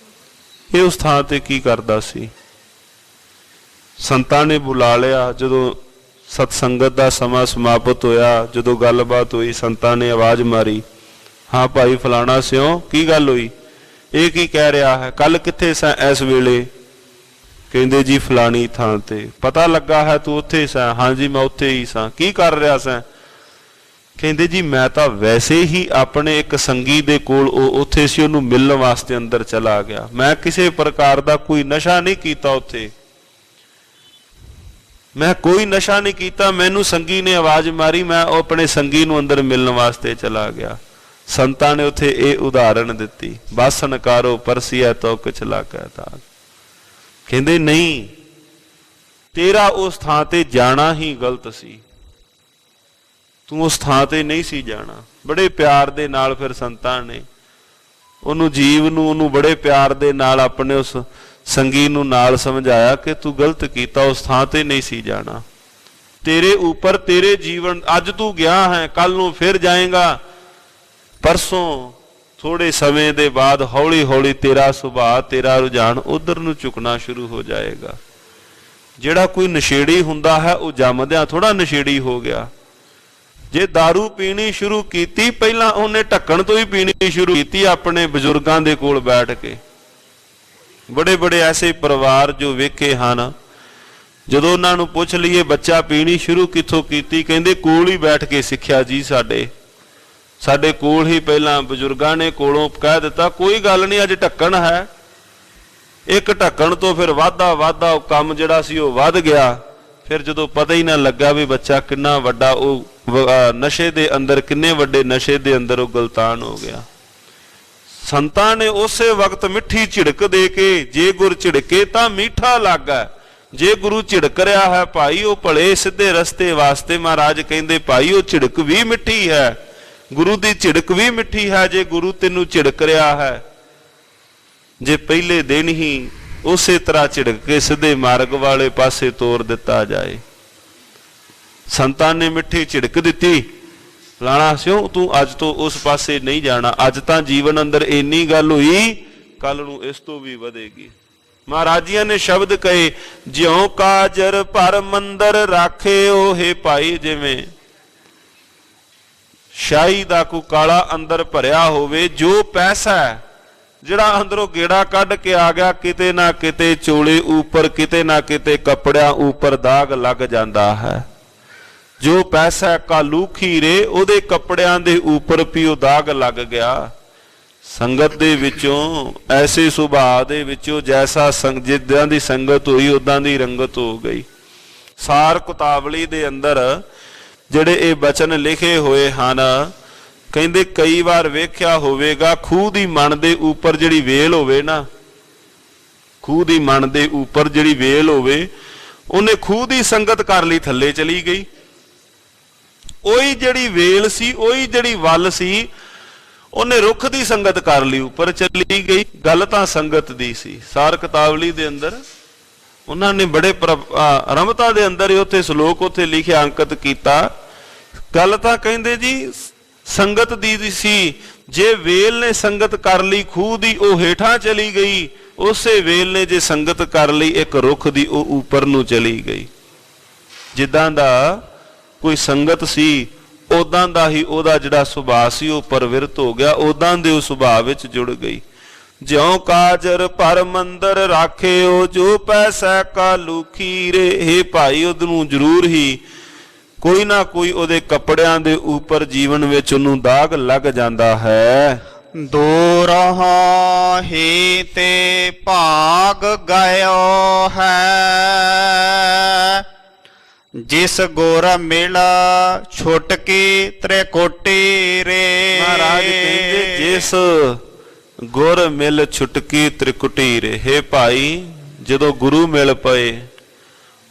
ਇਹ ਉਸ ਥਾਂ ਤੇ ਕੀ ਕਰਦਾ ਸੀ? ਸੰਤਾਂ ਨੇ ਬੁਲਾ ਲਿਆ। ਜਦੋਂ ਸਤ ਸੰਗਤ ਦਾ ਸਮਾਂ ਸਮਾਪਤ ਹੋਇਆ, ਜਦੋਂ ਗੱਲਬਾਤ ਹੋਈ, ਸੰਤਾਂ ਨੇ ਆਵਾਜ਼ ਮਾਰੀ, ਹਾਂ ਭਾਈ ਫਲਾਣਾ ਸਿਓ, ਕੀ ਗੱਲ ਹੋਈ? ਇਹ ਕੀ ਕਹਿ ਰਿਹਾ ਹੈ? ਕੱਲ ਕਿੱਥੇ ਸਾਂ ਇਸ ਵੇਲੇ? ਕਹਿੰਦੇ ਜੀ ਫਲਾਣੀ ਥਾਂ ਤੇ। ਪਤਾ ਲੱਗਾ ਹੈ ਤੂੰ ਉੱਥੇ ਸਾਂ? ਹਾਂਜੀ ਮੈਂ ਉੱਥੇ ਹੀ ਸਾਂ। ਕੀ ਕਰ ਰਿਹਾ ਸਾਂ? ਕਹਿੰਦੇ ਜੀ ਮੈਂ ਤਾਂ ਵੈਸੇ ਹੀ ਆਪਣੇ ਇੱਕ ਸੰਗੀ ਦੇ ਕੋਲ, ਉਹ ਉੱਥੇ ਸੀ, ਉਹਨੂੰ ਮਿਲਣ ਵਾਸਤੇ ਅੰਦਰ ਚਲਾ ਗਿਆ। ਮੈਂ ਕਿਸੇ ਪ੍ਰਕਾਰ ਦਾ ਕੋਈ ਨਸ਼ਾ ਨਹੀਂ ਕੀਤਾ ਉੱਥੇ, ਮੈਂ ਕੋਈ ਨਸ਼ਾ ਨਹੀਂ ਕੀਤਾ। ਮੈਨੂੰ ਸੰਗੀ ਨੇ ਆਵਾਜ਼ ਮਾਰੀ, ਮੈਂ ਉਹ ਆਪਣੇ ਸੰਗੀ ਨੂੰ ਅੰਦਰ ਮਿਲਣ ਵਾਸਤੇ ਚਲਾ ਗਿਆ। ਸੰਤਾਂ ਨੇ ਉੱਥੇ ਇਹ ਉਦਾਹਰਣ ਦਿੱਤੀ, ਬਾਸਣ ਕਾਰੋ ਪਰਸੀਐ, ਤੋ ਕਿਛ ਲੱਗੈ ਦਾਗ। ਕਹਿੰਦੇ ਨਹੀਂ, ਤੇਰਾ ਉਸ ਥਾਂ ਤੇ ਜਾਣਾ ਹੀ ਗਲਤ ਸੀ, ਤੂੰ ਉਸ ਥਾਂ ਤੇ ਨਹੀਂ ਸੀ ਜਾਣਾ। ਬੜੇ ਪਿਆਰ ਦੇ ਨਾਲ ਫਿਰ ਸੰਤਾਂ ਨੇ ਉਹਨੂੰ, ਜੀਵ ਨੂੰ, ਉਹਨੂੰ ਬੜੇ ਪਿਆਰ ਦੇ ਨਾਲ ਆਪਣੇ ਉਸ ਸੰਗੀ ਨੂੰ ਨਾਲ ਸਮਝਾਇਆ ਕਿ ਤੂੰ ਗਲਤ ਕੀਤਾ, ਉਸ ਥਾਂ ਤੇ ਨਹੀਂ ਸੀ ਜਾਣਾ। ਤੇਰੇ ਉੱਪਰ ਤੇਰੇ ਜੀਵਨ, ਅੱਜ ਤੂੰ ਗਿਆ ਹੈ, ਕੱਲ ਨੂੰ ਫਿਰ ਜਾਏਗਾ, ਪਰਸੋਂ ਥੋੜੇ ਸਮੇਂ ਦੇ ਬਾਅਦ ਹੌਲੀ ਹੌਲੀ ਤੇਰਾ ਸੁਭਾਅ, ਤੇਰਾ ਰੁਝਾਨ ਉਧਰ ਨੂੰ ਝੁਕਣਾ ਸ਼ੁਰੂ ਹੋ ਜਾਏਗਾ। ਜਿਹੜਾ ਕੋਈ ਨਸ਼ੇੜੀ ਹੁੰਦਾ ਹੈ ਉਹ ਜੰਮਦਿਆਂ ਥੋੜਾ ਨਸ਼ੇੜੀ ਹੋ ਗਿਆ। ਜੇ दारू ਪੀਣੀ ਸ਼ੁਰੂ ਕੀਤੀ, ਪਹਿਲਾਂ ਉਹਨੇ ਢੱਕਣ ਤੋਂ ਹੀ ਪੀਣੀ ਸ਼ੁਰੂ ਕੀਤੀ ਆਪਣੇ ਬਜ਼ੁਰਗਾਂ ਦੇ ਕੋਲ ਬੈਠ ਕੇ। ਬੜੇ ਬੜੇ ਐਸੇ ਪਰਿਵਾਰ ਜੋ ਵੇਖੇ ਹਨ, ਜਦੋਂ ਉਹਨਾਂ ਨੂੰ ਪੁੱਛ ਲਈਏ ਬੱਚਾ ਪੀਣੀ ਸ਼ੁਰੂ ਕਿੱਥੋਂ ਕੀਤੀ, ਕਹਿੰਦੇ ਕੋਲ ਹੀ ਬੈਠ ਕੇ ਸਿੱਖਿਆ ਜੀ, ਸਾਡੇ ਕੋਲ ਹੀ ਪਹਿਲਾਂ ਬਜ਼ੁਰਗਾਂ ਨੇ ਕੋਲੋਂ ਕਹਿ ਦਿੱਤਾ, ਕੋਈ ਗੱਲ ਨਹੀਂ ਅੱਜ ਢੱਕਣ ਹੈ। ਇੱਕ ਢੱਕਣ ਤੋਂ ਫਿਰ ਵਾਧਾ ਕੰਮ ਜਿਹੜਾ ਸੀ ਉਹ ਵੱਧ ਗਿਆ। ਫਿਰ ਜਦੋਂ ਪਤਾ ਹੀ ਨਾ ਲੱਗਾ ਵੀ ਬੱਚਾ ਕਿੰਨਾ ਵੱਡਾ ਉਹ ਨਸ਼ੇ ਦੇ ਅੰਦਰ, ਕਿੰਨੇ ਵੱਡੇ ਨਸ਼ੇ ਦੇ ਅੰਦਰ ਉਹ ਗਲਤਾਨ ਹੋ ਗਿਆ। ਸੰਤਾਂ ਨੇ ਉਸੇ ਵਕਤ ਮਿੱਠੀ ਝਿੜਕ ਦੇ ਕੇ, ਜੇ ਗੁਰ ਝਿੜਕੇ ਤਾਂ ਮਿੱਠਾ ਲੱਗਾ, ਜੇ ਗੁਰੂ ਝਿੜਕ ਰਿਹਾ ਹੈ ਭਾਈ ਉਹ ਭਲੇ ਸਿੱਧੇ ਰਸਤੇ ਵਾਸਤੇ। ਮਹਾਰਾਜ ਕਹਿੰਦੇ ਭਾਈ ਉਹ ਝਿੜਕ ਵੀ ਮਿੱਠੀ ਹੈ, ਗੁਰੂ ਦੀ ਝਿੜਕ ਵੀ ਮਿੱਠੀ ਹੈ। ਜੇ ਗੁਰੂ ਤੈਨੂੰ ਝਿੜਕ ਰਿਹਾ ਹੈ, ਜੇ ਪਹਿਲੇ ਦਿਨ ਹੀ ਉਸੇ ਤਰ੍ਹਾਂ ਝਿੜਕ ਕੇ ਸਿੱਧੇ ਮਾਰਗ ਵਾਲੇ ਪਾਸੇ ਤੋਰ ਦਿੱਤਾ ਜਾਏ। ਸੰਤਾਂ ਨੇ ਮਿੱਠੀ ਝਿੜਕ ਦਿੱਤੀ, ਫਲਾਣਾ ਸਿਓ ਤੂੰ ਅੱਜ ਤੋਂ ਉਸ ਪਾਸੇ ਨਹੀਂ ਜਾਣਾ। ਅੱਜ ਤਾਂ ਜੀਵਨ ਅੰਦਰ ਇੰਨੀ ਗੱਲ ਹੋਈ, ਕੱਲ ਨੂੰ ਇਸ ਤੋਂ ਵੀ ਵਧੇਗੀ। ਮਹਾਰਾਜੀਆਂ ਨੇ ਸ਼ਬਦ ਕਹੇ, ਜਿਉ ਕਾਜਰ ਭਰ ਮੰਦਰ ਰਾਖੇ ਓਹੇ ਭਾਈ। ਜਿਵੇਂ ਸ਼ਾਹੀ ਦਾ ਕੋਈ ਕਾਲਾ ਅੰਦਰ ਭਰਿਆ ਹੋਵੇ, ਜੋ ਪੈਸਾ ਜਿਹੜਾ ਅੰਦਰੋਂ ਗੇੜਾ ਕੱਢ ਕੇ ਆ ਗਿਆ, ਕਿਤੇ ਨਾ ਕਿਤੇ ਚੋਲੇ ਉੱਪਰ, ਕਿਤੇ ਨਾ ਕਿਤੇ ਕੱਪੜਿਆਂ ਉੱਪਰ ਦਾਗ ਲੱਗ ਜਾਂਦਾ ਹੈ। ਜੋ ਪੈਸਾ ਕਾਲੂ ਖੀਰੇ, ਉਹਦੇ ਕੱਪੜਿਆਂ ਦੇ ਉੱਪਰ ਵੀ ਉਹ ਦਾਗ ਲੱਗ ਗਿਆ। ਸੰਗਤ ਦੇ ਵਿੱਚੋਂ, ਐਸੇ ਸੁਭਾਅ ਦੇ ਵਿੱਚੋਂ ਜੈਸਾ ਜਿੱਦਾਂ ਦੀ ਸੰਗਤ ਹੋਈ ਉਦਾਂ ਦੀ ਰੰਗਤ ਹੋ ਗਈ। ਸਾਰ ਕੁਤਾਵਲੀ ਦੇ ਅੰਦਰ ਜਿਹੜੇ ਇਹ ਬਚਨ ਲਿਖੇ ਹੋਏ ਹਨ, ਕਹਿੰਦੇ ਕਈ ਵਾਰ ਵੇਖਿਆ ਹੋਵੇਗਾ, ਖੂਹ ਦੀ ਮਣ ਦੇ ਉੱਪਰ ਜਿਹੜੀ ਵੇਲ ਹੋਵੇ ਨਾ, ਖੂਹ ਦੀ ਮਣ ਦੇ ਉੱਪਰ ਜਿਹੜੀ ਵੇਲ ਹੋਵੇ, ਉਹਨੇ ਖੂਹ ਦੀ ਸੰਗਤ ਕਰ ਲਈ, ਥੱਲੇ ਚਲੀ ਗਈ। ਉਹੀ ਜਿਹੜੀ ਵੇਲ ਸੀ, ਉਹੀ ਜਿਹੜੀ ਵੱਲ ਸੀ, ਉਹਨੇ ਰੁੱਖ ਦੀ ਸੰਗਤ ਕਰ ਲਈ, ਉੱਪਰ ਚਲੀ ਗਈ। ਗੱਲ ਤਾਂ ਸੰਗਤ ਦੀ ਸੀ। ਸਾਰ ਕਿਤਾਬਲੀ ਦੇ ਅੰਦਰ ਉਹਨਾਂ ਨੇ ਬੜੇ ਰਮਤਾ ਦੇ ਅੰਦਰ ਉੱਥੇ ਸ਼ਲੋਕ ਉੱਥੇ ਲਿਖਿਆ, ਅੰਕਿਤ ਕੀਤਾ। ਗੱਲ ਤਾਂ ਕਹਿੰਦੇ ਜੀ ਸੰਗਤ ਦੀ ਸੀ। ਜੇ ਵੇਲ ਨੇ ਸੰਗਤ ਕਰ ਲਈ ਖੂਹ ਦੀ, ਉਹ ਹੇਠਾਂ ਚਲੀ ਗਈ। ਉਸੇ ਵੇਲ ਨੇ ਜੇ ਸੰਗਤ ਕਰ ਲਈ ਇੱਕ ਰੁੱਖ ਦੀ, ਉਹ ਉੱਪਰ ਨੂੰ ਚਲੀ ਗਈ। ਜਿੱਦਾਂ ਦਾ ਕੋਈ ਸੰਗਤ ਸੀ, ਉਦਾਂ ਦਾ ਹੀ ਉਹਦਾ ਜਿਹੜਾ ਸੁਭਾਅ ਸੀ ਉਹ ਪਰਵਿਰਤ ਹੋ ਗਿਆ, ਉਦਾਂ ਦੇ ਉਹ ਸੁਭਾਅ ਵਿੱਚ ਜੁੜ ਗਈ। ਜਿਉ ਕਾਜਰ ਪਰ ਮੰਦਰ ਰਾਖਿਓ ਜੋ ਪੈਸਾ ਕਾ ਲੂਖੀ ਰੇ। ਹੇ ਭਾਈ ਉਹਨੂੰ ਜ਼ਰੂਰ ਹੀ ਕੋਈ ਨਾ ਕੋਈ ਉਹਦੇ ਕੱਪੜਿਆਂ ਦੇ ਉੱਪਰ ਜੀਵਨ ਵਿੱਚ ਉਹਨੂੰ ਦਾਗ ਲੱਗ ਜਾਂਦਾ ਹੈ। ਦੂਰ ਹੀ ਤੇ ਭਾਗ ਗਇਓ ਹੈ, ਜਿਸ ਗੁਰ ਮਿਲ ਛੁਟਕੀ ਤ੍ਰਿਕੁਟੀ ਰੇ। ਮਹਾਰਾਜ ਕਹਿੰਦੇ ਜਿਸ ਗੁਰ ਮਿਲ ਛੁਟਕੀ ਤ੍ਰਿਕੁਟੀ ਰੇ। ਹੇ ਭਾਈ ਜਦੋਂ ਗੁਰੂ ਮਿਲ ਪਏ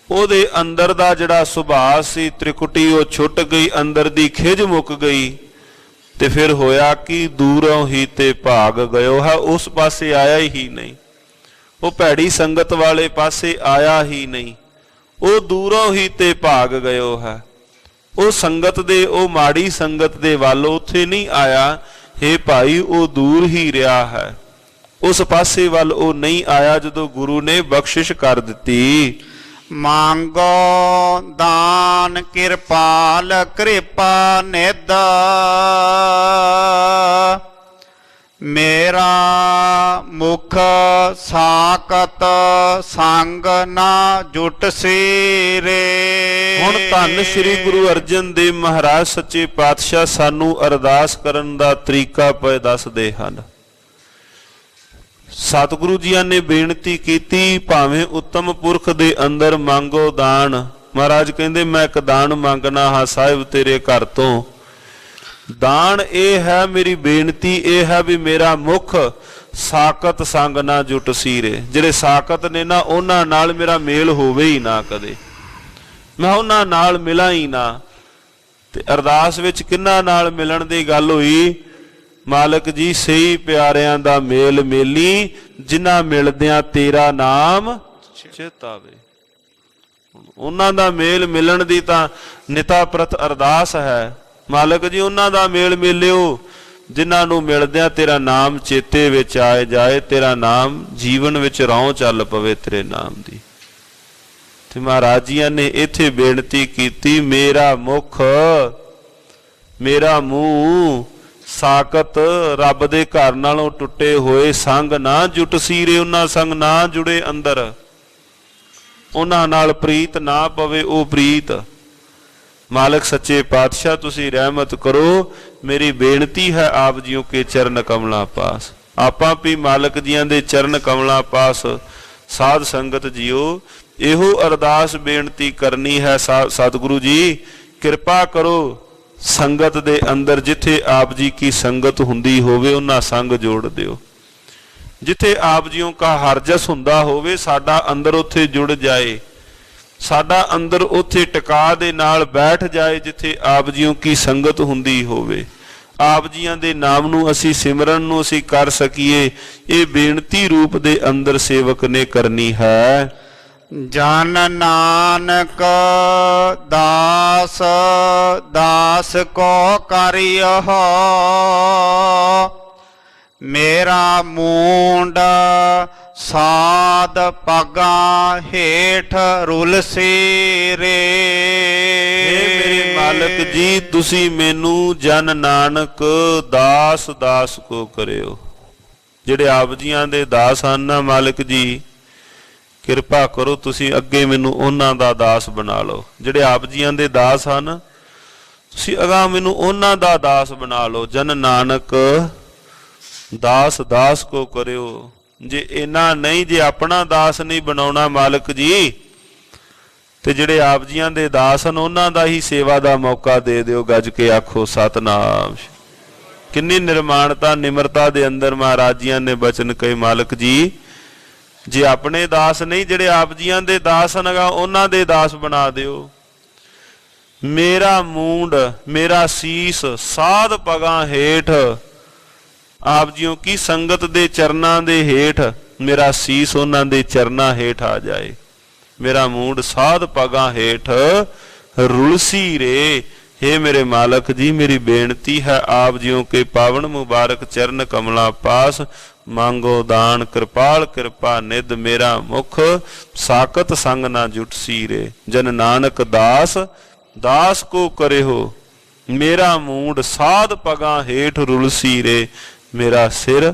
ਉਹਦੇ ਅੰਦਰ ਦਾ ਜਿਹੜਾ ਸੁਭਾਅ ਸੀ ਤ੍ਰਿਕੁਟੀ ਉਹ ਛੁੱਟ ਗਈ, ਅੰਦਰ ਦੀ ਖਿਜ ਮੁੱਕ ਗਈ ਤੇ ਫਿਰ ਹੋਇਆ ਕਿ ਦੂਰੋਂ ਹੀ ਤੇ ਭਾਗ ਗਇਓ ਹੈ। ਉਸ ਪਾਸੇ ਆਇਆ ਹੀ ਨਹੀਂ, ਉਹ ਭੈੜੀ ਸੰਗਤ ਵਾਲੇ ਪਾਸੇ ਆਇਆ ਹੀ ਨਹੀਂ, ਉਹ ਦੂਰੋਂ ਹੀ ਤੇ ਭਾਗ ਗਇਓ ਹੈ। ਉਹ ਸੰਗਤ ਦੇ, ਉਹ ਮਾੜੀ ਸੰਗਤ ਦੇ ਵੱਲ ਉੱਥੇ ਨਹੀਂ ਆਇਆ। ਹੇ ਭਾਈ ਉਹ ਦੂਰ ਹੀ ਰਿਹਾ ਹੈ, ਉਸ ਪਾਸੇ ਵੱਲ ਉਹ ਨਹੀਂ ਆਇਆ ਜਦੋਂ ਗੁਰੂ ਨੇ ਬਖਸ਼ਿਸ਼ ਕਰ ਦਿੱਤੀ। ਮੰਗੋ ਦਾਨ ਕਿਰਪਾਲ ਕਿਰਪਾ ਨਿਧ, ਮੇਰਾ ਮੁਖ ਸਾਕਤ ਸੰਗ ਨਾ ਜੁਟ ਸੀ ਰੇ। ਹੁਣ ਧੰਨ ਸ੍ਰੀ ਗੁਰੂ ਅਰਜਨ ਦੇਵ ਮਹਾਰਾਜ ਸੱਚੇ ਪਾਤਸ਼ਾਹ ਸਾਨੂੰ ਅਰਦਾਸ ਕਰਨ ਦਾ ਤਰੀਕਾ ਪਏ ਦੱਸਦੇ ਹਨ। ਸਤਿਗੁਰੂ ਜੀਆਂ ਨੇ ਬੇਨਤੀ ਕੀਤੀ ਭਾਵੇਂ ਉੱਤਮ ਪੁਰਖ ਦੇ ਅੰਦਰ ਮੰਗੋ ਦਾਨ। ਮਹਾਰਾਜ ਕਹਿੰਦੇ ਮੈਂ ਇੱਕ ਦਾਨ ਮੰਗਣਾ ਹਾਂ ਸਾਹਿਬ ਤੇਰੇ ਘਰ ਤੋਂ। ਦਾਨ ਇਹ ਹੈ, ਮੇਰੀ ਬੇਨਤੀ ਇਹ ਹੈ ਵੀ ਮੇਰਾ ਮੁਖ ਸਾਕਤ ਸੰਗ ਨਾ ਜੁਟ ਸੀਰੇ। ਜਿਹੜੇ ਸਾਕਤ ਨੇ ਨਾ ਉਹਨਾਂ ਨਾਲ ਮੇਰਾ ਮੇਲ ਹੋਵੇ ਹੀ ਨਾ, ਕਦੇ ਮੈਂ ਉਹਨਾਂ ਨਾਲ ਮਿਲਾਂ ਹੀ ਨਾ। ਤੇ ਅਰਦਾਸ ਵਿੱਚ ਕਿਹਨਾਂ ਨਾਲ ਮਿਲਣ ਦੀ ਗੱਲ ਹੋਈ? ਮਾਲਕ ਜੀ ਸਹੀ ਪਿਆਰਿਆਂ ਦਾ ਮੇਲ ਮੇਲੀ, ਜਿਨ੍ਹਾਂ ਮਿਲਦਿਆਂ ਤੇਰਾ ਨਾਮ ਚਿਤ ਆਵੇ। ਉਹਨਾਂ ਦਾ ਮੇਲ ਮਿਲਣ ਦੀ ਤਾਂ ਨਿਤਾ ਪ੍ਰਤ ਅਰਦਾਸ ਹੈ। ਮਾਲਕ ਜੀ ਉਹਨਾਂ ਦਾ ਮੇਲ ਮੇਲਿਓ ਜਿਨ੍ਹਾਂ ਨੂੰ ਮਿਲਦਿਆਂ ਤੇਰਾ ਨਾਮ ਚੇਤੇ ਵਿੱਚ ਆਏ ਜਾਏ, ਤੇਰਾ ਨਾਮ ਜੀਵਨ ਵਿੱਚ ਰੌਂ ਚੱਲ ਪਵੇ ਤੇਰੇ ਨਾਮ ਦੀ। ਤੇ ਮਹਾਰਾਜ ਜੀਆਂ ਨੇ ਇੱਥੇ ਬੇਨਤੀ ਕੀਤੀ ਮੇਰਾ ਮੁਖ ਮੇਰਾ ਮੂੰਹ ਸਾਕਤ ਰੱਬ ਦੇ ਘਰ ਨਾਲੋਂ ਟੁੱਟੇ ਹੋਏ ਸੰਗ ਨਾ ਜੁਟ ਸੀਰੇ। ਉਹਨਾਂ ਸੰਗ ਨਾ ਜੁੜੇ ਅੰਦਰ, ਉਹਨਾਂ ਨਾਲ ਪ੍ਰੀਤ ਨਾ ਪਵੇ ਉਹ ਪ੍ਰੀਤ। ਮਾਲਕ ਸੱਚੇ ਪਾਤਸ਼ਾਹ ਤੁਸੀਂ ਰਹਿਮਤ ਕਰੋ। ਮੇਰੀ ਬੇਨਤੀ ਹੈ ਆਪ ਜੀਓ ਕੇ ਚਰਨ ਕਮਲਾਂ ਪਾਸ। ਆਪਾਂ ਵੀ ਮਾਲਕ ਜੀਆਂ ਦੇ ਚਰਨ ਕਮਲਾਂ ਪਾਸ ਸਾਧ ਸੰਗਤ ਜੀਓ ਇਹੋ ਅਰਦਾਸ ਬੇਨਤੀ ਕਰਨੀ ਹੈ। ਸਤਿਗੁਰੂ ਜੀ ਕਿਰਪਾ ਕਰੋ ਸੰਗਤ ਦੇ ਅੰਦਰ ਜਿੱਥੇ ਆਪ ਜੀ ਕੀ ਸੰਗਤ ਹੁੰਦੀ ਹੋਵੇ ਉਹਨਾਂ ਸੰਗ ਜੋੜ ਦਿਓ। ਜਿੱਥੇ ਆਪ ਜੀਓ ਕਾ ਹਰਜਸ ਹੁੰਦਾ ਹੋਵੇ ਸਾਡਾ ਅੰਦਰ ਉੱਥੇ ਜੁੜ ਜਾਏ, ਸਾਡਾ ਅੰਦਰ ਉੱਥੇ ਟਿਕਾ ਦੇ ਨਾਲ ਬੈਠ ਜਾਏ ਜਿੱਥੇ ਆਪ ਜੀਓ ਕੀ ਸੰਗਤ ਹੁੰਦੀ ਹੋਵੇ। ਆਪ ਜੀਆਂ ਦੇ ਨਾਮ ਨੂੰ ਅਸੀਂ ਸਿਮਰਨ ਨੂੰ ਅਸੀਂ ਕਰ ਸਕੀਏ, ਇਹ ਬੇਨਤੀ ਰੂਪ ਦੇ ਅੰਦਰ ਸੇਵਕ ਨੇ ਕਰਨੀ ਹੈ। ਜਨ ਨਾਨਕ ਦਾਸ ਦਾਸ ਕੋ ਕਰਿਓ, ਮੇਰਾ ਮੂੰਡ ਸਾਧ ਪਗਾ ਹੇਠ ਰੁਲਸੀ ਰੇ। ਮੇਰੇ ਮਾਲਕ ਜੀ ਤੁਸੀਂ ਮੈਨੂੰ ਜਨ ਨਾਨਕ ਦਾਸ ਦਾਸ ਕੋ ਕਰਿਓ। ਜਿਹੜੇ ਆਪ ਜੀਆਂ ਦੇ ਦਾਸ ਹਨ ਨਾ ਮਾਲਕ ਜੀ ਕਿਰਪਾ ਕਰੋ ਤੁਸੀਂ ਅੱਗੇ ਮੈਨੂੰ ਉਹਨਾਂ ਦਾ ਦਾਸ ਬਣਾ ਲਓ। ਜਿਹੜੇ ਆਪ ਜੀਆਂ ਦੇ ਦਾਸ ਹਨ ਤੁਸੀਂ ਅਗਾਂਹ ਮੈਨੂੰ ਉਹਨਾਂ ਦਾ ਦਾਸ ਬਣਾ ਲਓ। ਜਨ ਨਾਨਕ ਦਾਸ ਦਾਸ ਕੋ ਕਰਿਓ। ਜੇ ਇਹਨਾਂ ਨਹੀਂ, ਜੇ ਆਪਣਾ ਦਾਸ ਨਹੀਂ ਬਣਾਉਣਾ ਮਾਲਕ ਜੀ ਤੇ ਜਿਹੜੇ ਆਪ ਜੀਆਂ ਦੇ ਦਾਸ ਹਨ ਉਹਨਾਂ ਦਾ ਹੀ ਸੇਵਾ ਦਾ ਮੌਕਾ ਦੇ ਦਿਓ। ਗੱਜ ਕੇ ਆਖੋ ਸਤਨਾਮ। ਕਿੰਨੀ ਨਿਰਮਾਣਤਾ ਨਿਮਰਤਾ ਦੇ ਅੰਦਰ ਮਹਾਰਾਜ ਜੀਆਂ ਨੇ ਬਚਨ ਕਹੇ ਮਾਲਕ ਜੀ ਜੇ ਆਪਣੇ ਦਾਸ ਨਹੀਂ, ਜਿਹੜੇ ਆਪ ਜੀਆਂ ਦੇ ਦਾਸ ਹਨ ਉਹਨਾਂ ਦੇ ਦਾਸ ਬਣਾ ਦਿਓ। ਮੇਰਾ ਮੂੰਡ ਮੇਰਾ ਸੀਸ ਸਾਧ ਪਗਾਂ ਹੇਠ, ਆਪ ਜੀਓ ਕੀ ਸੰਗਤ ਦੇ ਚਰਨਾਂ ਦੇ ਹੇਠ ਮੇਰਾ ਸੀਸ ਉਹਨਾਂ ਦੇ ਚਰਨਾਂ ਹੇਠ ਆ ਜਾਏ। ਮੇਰਾ ਮੂੰਡ ਸਾਧ ਪਗਾਂ ਹੇਠ ਰੁਲਸੀ ਰੇ। हे ਮੇਰੇ ਮਾਲਕ ਜੀ ਮੇਰੀ ਬੇਨਤੀ ਹੈ ਆਪ ਜੀਓ ਕੇ ਪਾਵਨ ਮੁਬਾਰਕ ਚਰਨ ਕਮਲਾ ਪਾਸ ਮੰਗੋ ਦਾਨ ਕਿਰਪਾਲ ਕਿਰਪਾ ਨਿਧ, ਮੇਰਾ ਮੁਖ ਸਾਕਤ ਸੰਗ ਨਾ ਜੁਟ ਸੀ ਰੇ। ਜਨ ਨਾਨਕ ਦਾਸ ਦਾਸ ਕੋ ਕਰਿਓ, ਮੇਰਾ ਮੂੰਡ ਸਾਧ ਪਗਾਂ ਹੇਠ ਰੁਲਸੀ ਰੇ। ਮੇਰਾ ਸਿਰ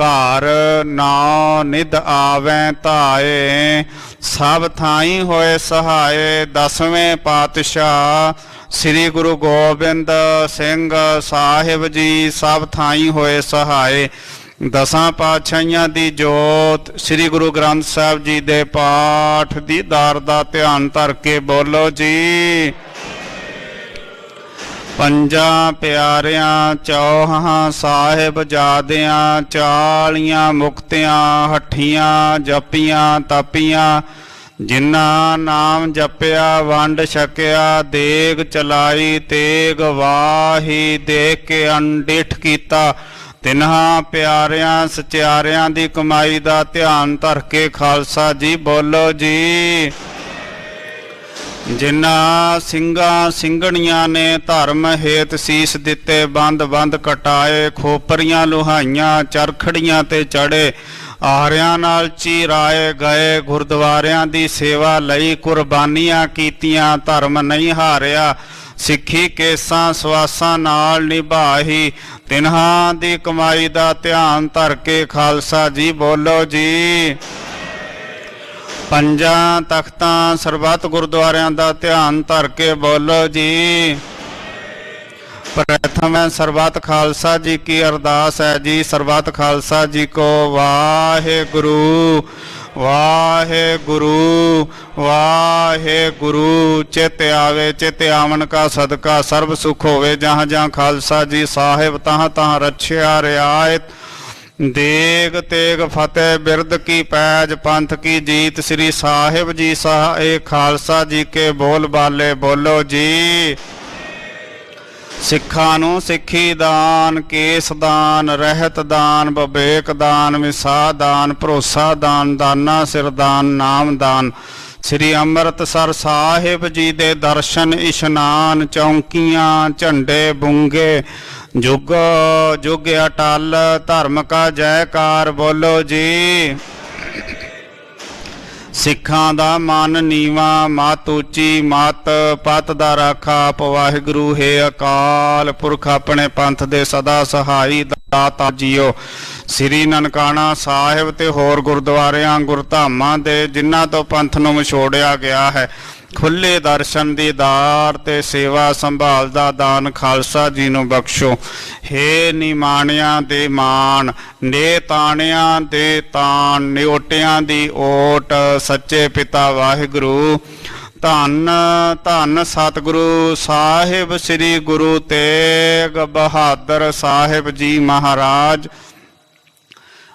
ਘਰ ਨਾਉ ਨਿਧ ਆਵੈ ਧਾਏ, ਸਭ ਥਾਈ ਹੋਏ ਸਹਾਏ। ਦਸਵੇਂ ਪਾਤਸ਼ਾਹ ਸ੍ਰੀ ਗੁਰੂ ਗੋਬਿੰਦ ਸਿੰਘ ਸਾਹਿਬ ਜੀ ਸਭ ਥਾਈ ਹੋਏ ਸਹਾਏ। ਦਸਾਂ ਪਾਤਸ਼ਾਹੀਆਂ ਦੀ ਜੋਤ ਸ੍ਰੀ ਗੁਰੂ ਗ੍ਰੰਥ ਸਾਹਿਬ ਜੀ ਦੇ ਪਾਠ ਦੀ ਦਾਰ ਦਾ ਧਿਆਨ ਧਰ ਕੇ ਬੋਲੋ ਜੀ। ਪੰਜਾਂ ਪਿਆਰਿਆਂ ਚੌਹਾਂ ਸਾਹਿਬ ਜਾਦਿਆਂ, ਚਾਲੀਆਂ ਮੁਕਤਿਆਂ ਹੱਠੀਆਂ ਜਪੀਆਂ ਤਪੀਆਂ। ਜਿਨ੍ਹਾਂ ਨਾਮ ਜਪਿਆ ਵੰਡ ਛਕਿਆ, ਦੇਗ ਚਲਾਈ ਤੇਗ ਵਾਹੀ, ਦੇਖ ਕੇ ਅਣਡਿੱਠ ਕੀਤਾ। ਤਿਨ੍ਹਾਂ ਪਿਆਰਿਆਂ ਸਚਿਆਰਿਆਂ ਦੀ ਕਮਾਈ ਦਾ ਧਿਆਨ ਧਰ ਕੇ ਖਾਲਸਾ ਜੀ ਬੋਲੋ ਜੀ। ਜਿਨ੍ਹਾਂ ਸਿੰਘਾਂ ਸਿੰਘਣੀਆਂ ਨੇ ਧਰਮ ਹੇਤ ਸੀਸ ਦਿੱਤੇ, ਬੰਦ ਬੰਦ ਕਟਾਏ, ਖੋਪਰੀਆਂ ਲੁਹਾਈਆਂ, ਚਰਖੜੀਆਂ ਤੇ ਚੜੇ, ਆਰਿਆਂ ਨਾਲ ਚੀਰਾਏ ਗਏ, ਗੁਰਦੁਆਰਿਆਂ ਦੀ ਸੇਵਾ ਲਈ ਕੁਰਬਾਨੀਆਂ ਕੀਤੀਆਂ, ਧਰਮ ਨਹੀਂ ਹਾਰਿਆ, ਸਿੱਖੀ ਕੇਸਾਂ ਸਵਾਸਾਂ ਨਾਲ ਨਿਭਾਹੀ। ਤਿਨ੍ਹਾਂ ਦੀ ਕਮਾਈ ਦਾ ਧਿਆਨ ਧਰ ਕੇ ਖਾਲਸਾ ਜੀ ਬੋਲੋ ਜੀ। ਪੰਜਾਂ ਤਖਤਾਂ ਸਰਬੱਤ ਗੁਰਦੁਆਰਿਆਂ ਦਾ ਧਿਆਨ ਧਰ ਕੇ ਬੋਲੋ ਜੀ। ਪ੍ਰਥਮ ਸਰਬੱਤ ਖਾਲਸਾ ਜੀ ਕੀ ਅਰਦਾਸ ਹੈ ਜੀ। ਸਰਬੱਤ ਖਾਲਸਾ ਜੀ ਕੋ ਵਾਹਿਗੁਰੂ ਵਾਹਿਗੁਰੂ ਵਾਹਿਗੁਰੂ। ਚਿਤ ਆਵੇ ਚਿਤ ਆਵਨ ਕਾ ਸਦਕਾ ਸਰਬ ਸੁਖ ਹੋਵੇ। ਜਹਾਂ ਜਹਾਂ ਖਾਲਸਾ ਜੀ ਸਾਹਿਬ ਤਹਾਂ ਤਹਾਂ ਰੱਛਿਆ ਰਿਆਇਤ। ਦੇਗ ਤੇਗ ਫਤਿਹ ਬਿਰਦ ਕੀ ਪੈਜ, ਪੰਥ ਕੀ ਜੀਤ। ਸ੍ਰੀ ਸਾਹਿਬ ਜੀ ਸਹਾਏ ਖਾਲਸਾ ਜੀ ਕੇ ਬੋਲ ਬਾਲੇ ਬੋਲੋ ਜੀ। ਸਿੱਖਾਂ ਨੂੰ ਸਿੱਖੀ ਦਾਨ, ਕੇਸ ਦਾਨ, ਰਹਿਤ ਦਾਨ, ਵਿਵੇਕ ਦਾਨ, ਵਿਸਾਹ ਦਾਨ, ਭਰੋਸਾ ਦਾਨ, ਦਾਨਾ ਸਿਰ ਦਾਨ, ਨਾਮ ਦਾਨ। ਸ੍ਰੀ ਅੰਮ੍ਰਿਤਸਰ ਸਾਹਿਬ ਜੀ ਦੇ ਦਰਸ਼ਨ ਇਸ਼ਨਾਨ, ਚੌਂਕੀਆਂ ਝੰਡੇ ਬੁੰਗੇ, ਜੁਗ ਜੁਗ ਅਟਲ, ਧਰਮ ਕਾ ਜੈਕਾਰ ਬੋਲੋ ਜੀ। ਸਿੱਖਾਂ ਦਾ ਮਨ ਨੀਵਾ, ਮਤ ਉੱਚੀ, ਮਤ ਪਤ ਦਾ ਰਾਖਾ ਆਪ ਵਾਹਿਗੁਰੂ ਹੈ ਅਕਾਲ ਪੁਰਖ, ਆਪਣੇ ਪੰਥ ਦੇ ਸਦਾ ਸਹਾਈ ਦਾਤਾ ਜੀਓ। ਸ੍ਰੀ ਨਨਕਾਣਾ ਸਾਹਿਬ ਤੇ ਹੋਰ ਗੁਰਦੁਆਰਿਆਂ ਗੁਰਧਾਮਾਂ ਦੇ ਜਿਨ੍ਹਾਂ ਤੋਂ ਪੰਥ ਨੂੰ ਵਿਛੋੜਿਆ ਗਿਆ ਹੈ, ਖੁੱਲੇ ਦਰਸ਼ਨ ਦੀਦਾਰ ਤੇ ਸੇਵਾ ਸੰਭਾਲ ਦਾ ਦਾਨ ਖਾਲਸਾ ਜੀ ਨੂੰ ਬਖਸ਼ੋ। ਹੇ ਨਿਮਾਣਿਆਂ ਦੇ ਮਾਣ, ਨੇ ਤਾਣਿਆਂ ਦੇ ਤਾਣ, ਨਿਓਟਿਆਂ ਦੀ ਓਟ, ਸੱਚੇ ਪਿਤਾ ਵਾਹਿਗੁਰੂ। ਧੰਨ ਧੰਨ ਸਤਿਗੁਰੂ ਸਾਹਿਬ ਸ੍ਰੀ ਗੁਰੂ ਤੇਗ ਬਹਾਦਰ ਸਾਹਿਬ ਜੀ ਮਹਾਰਾਜ।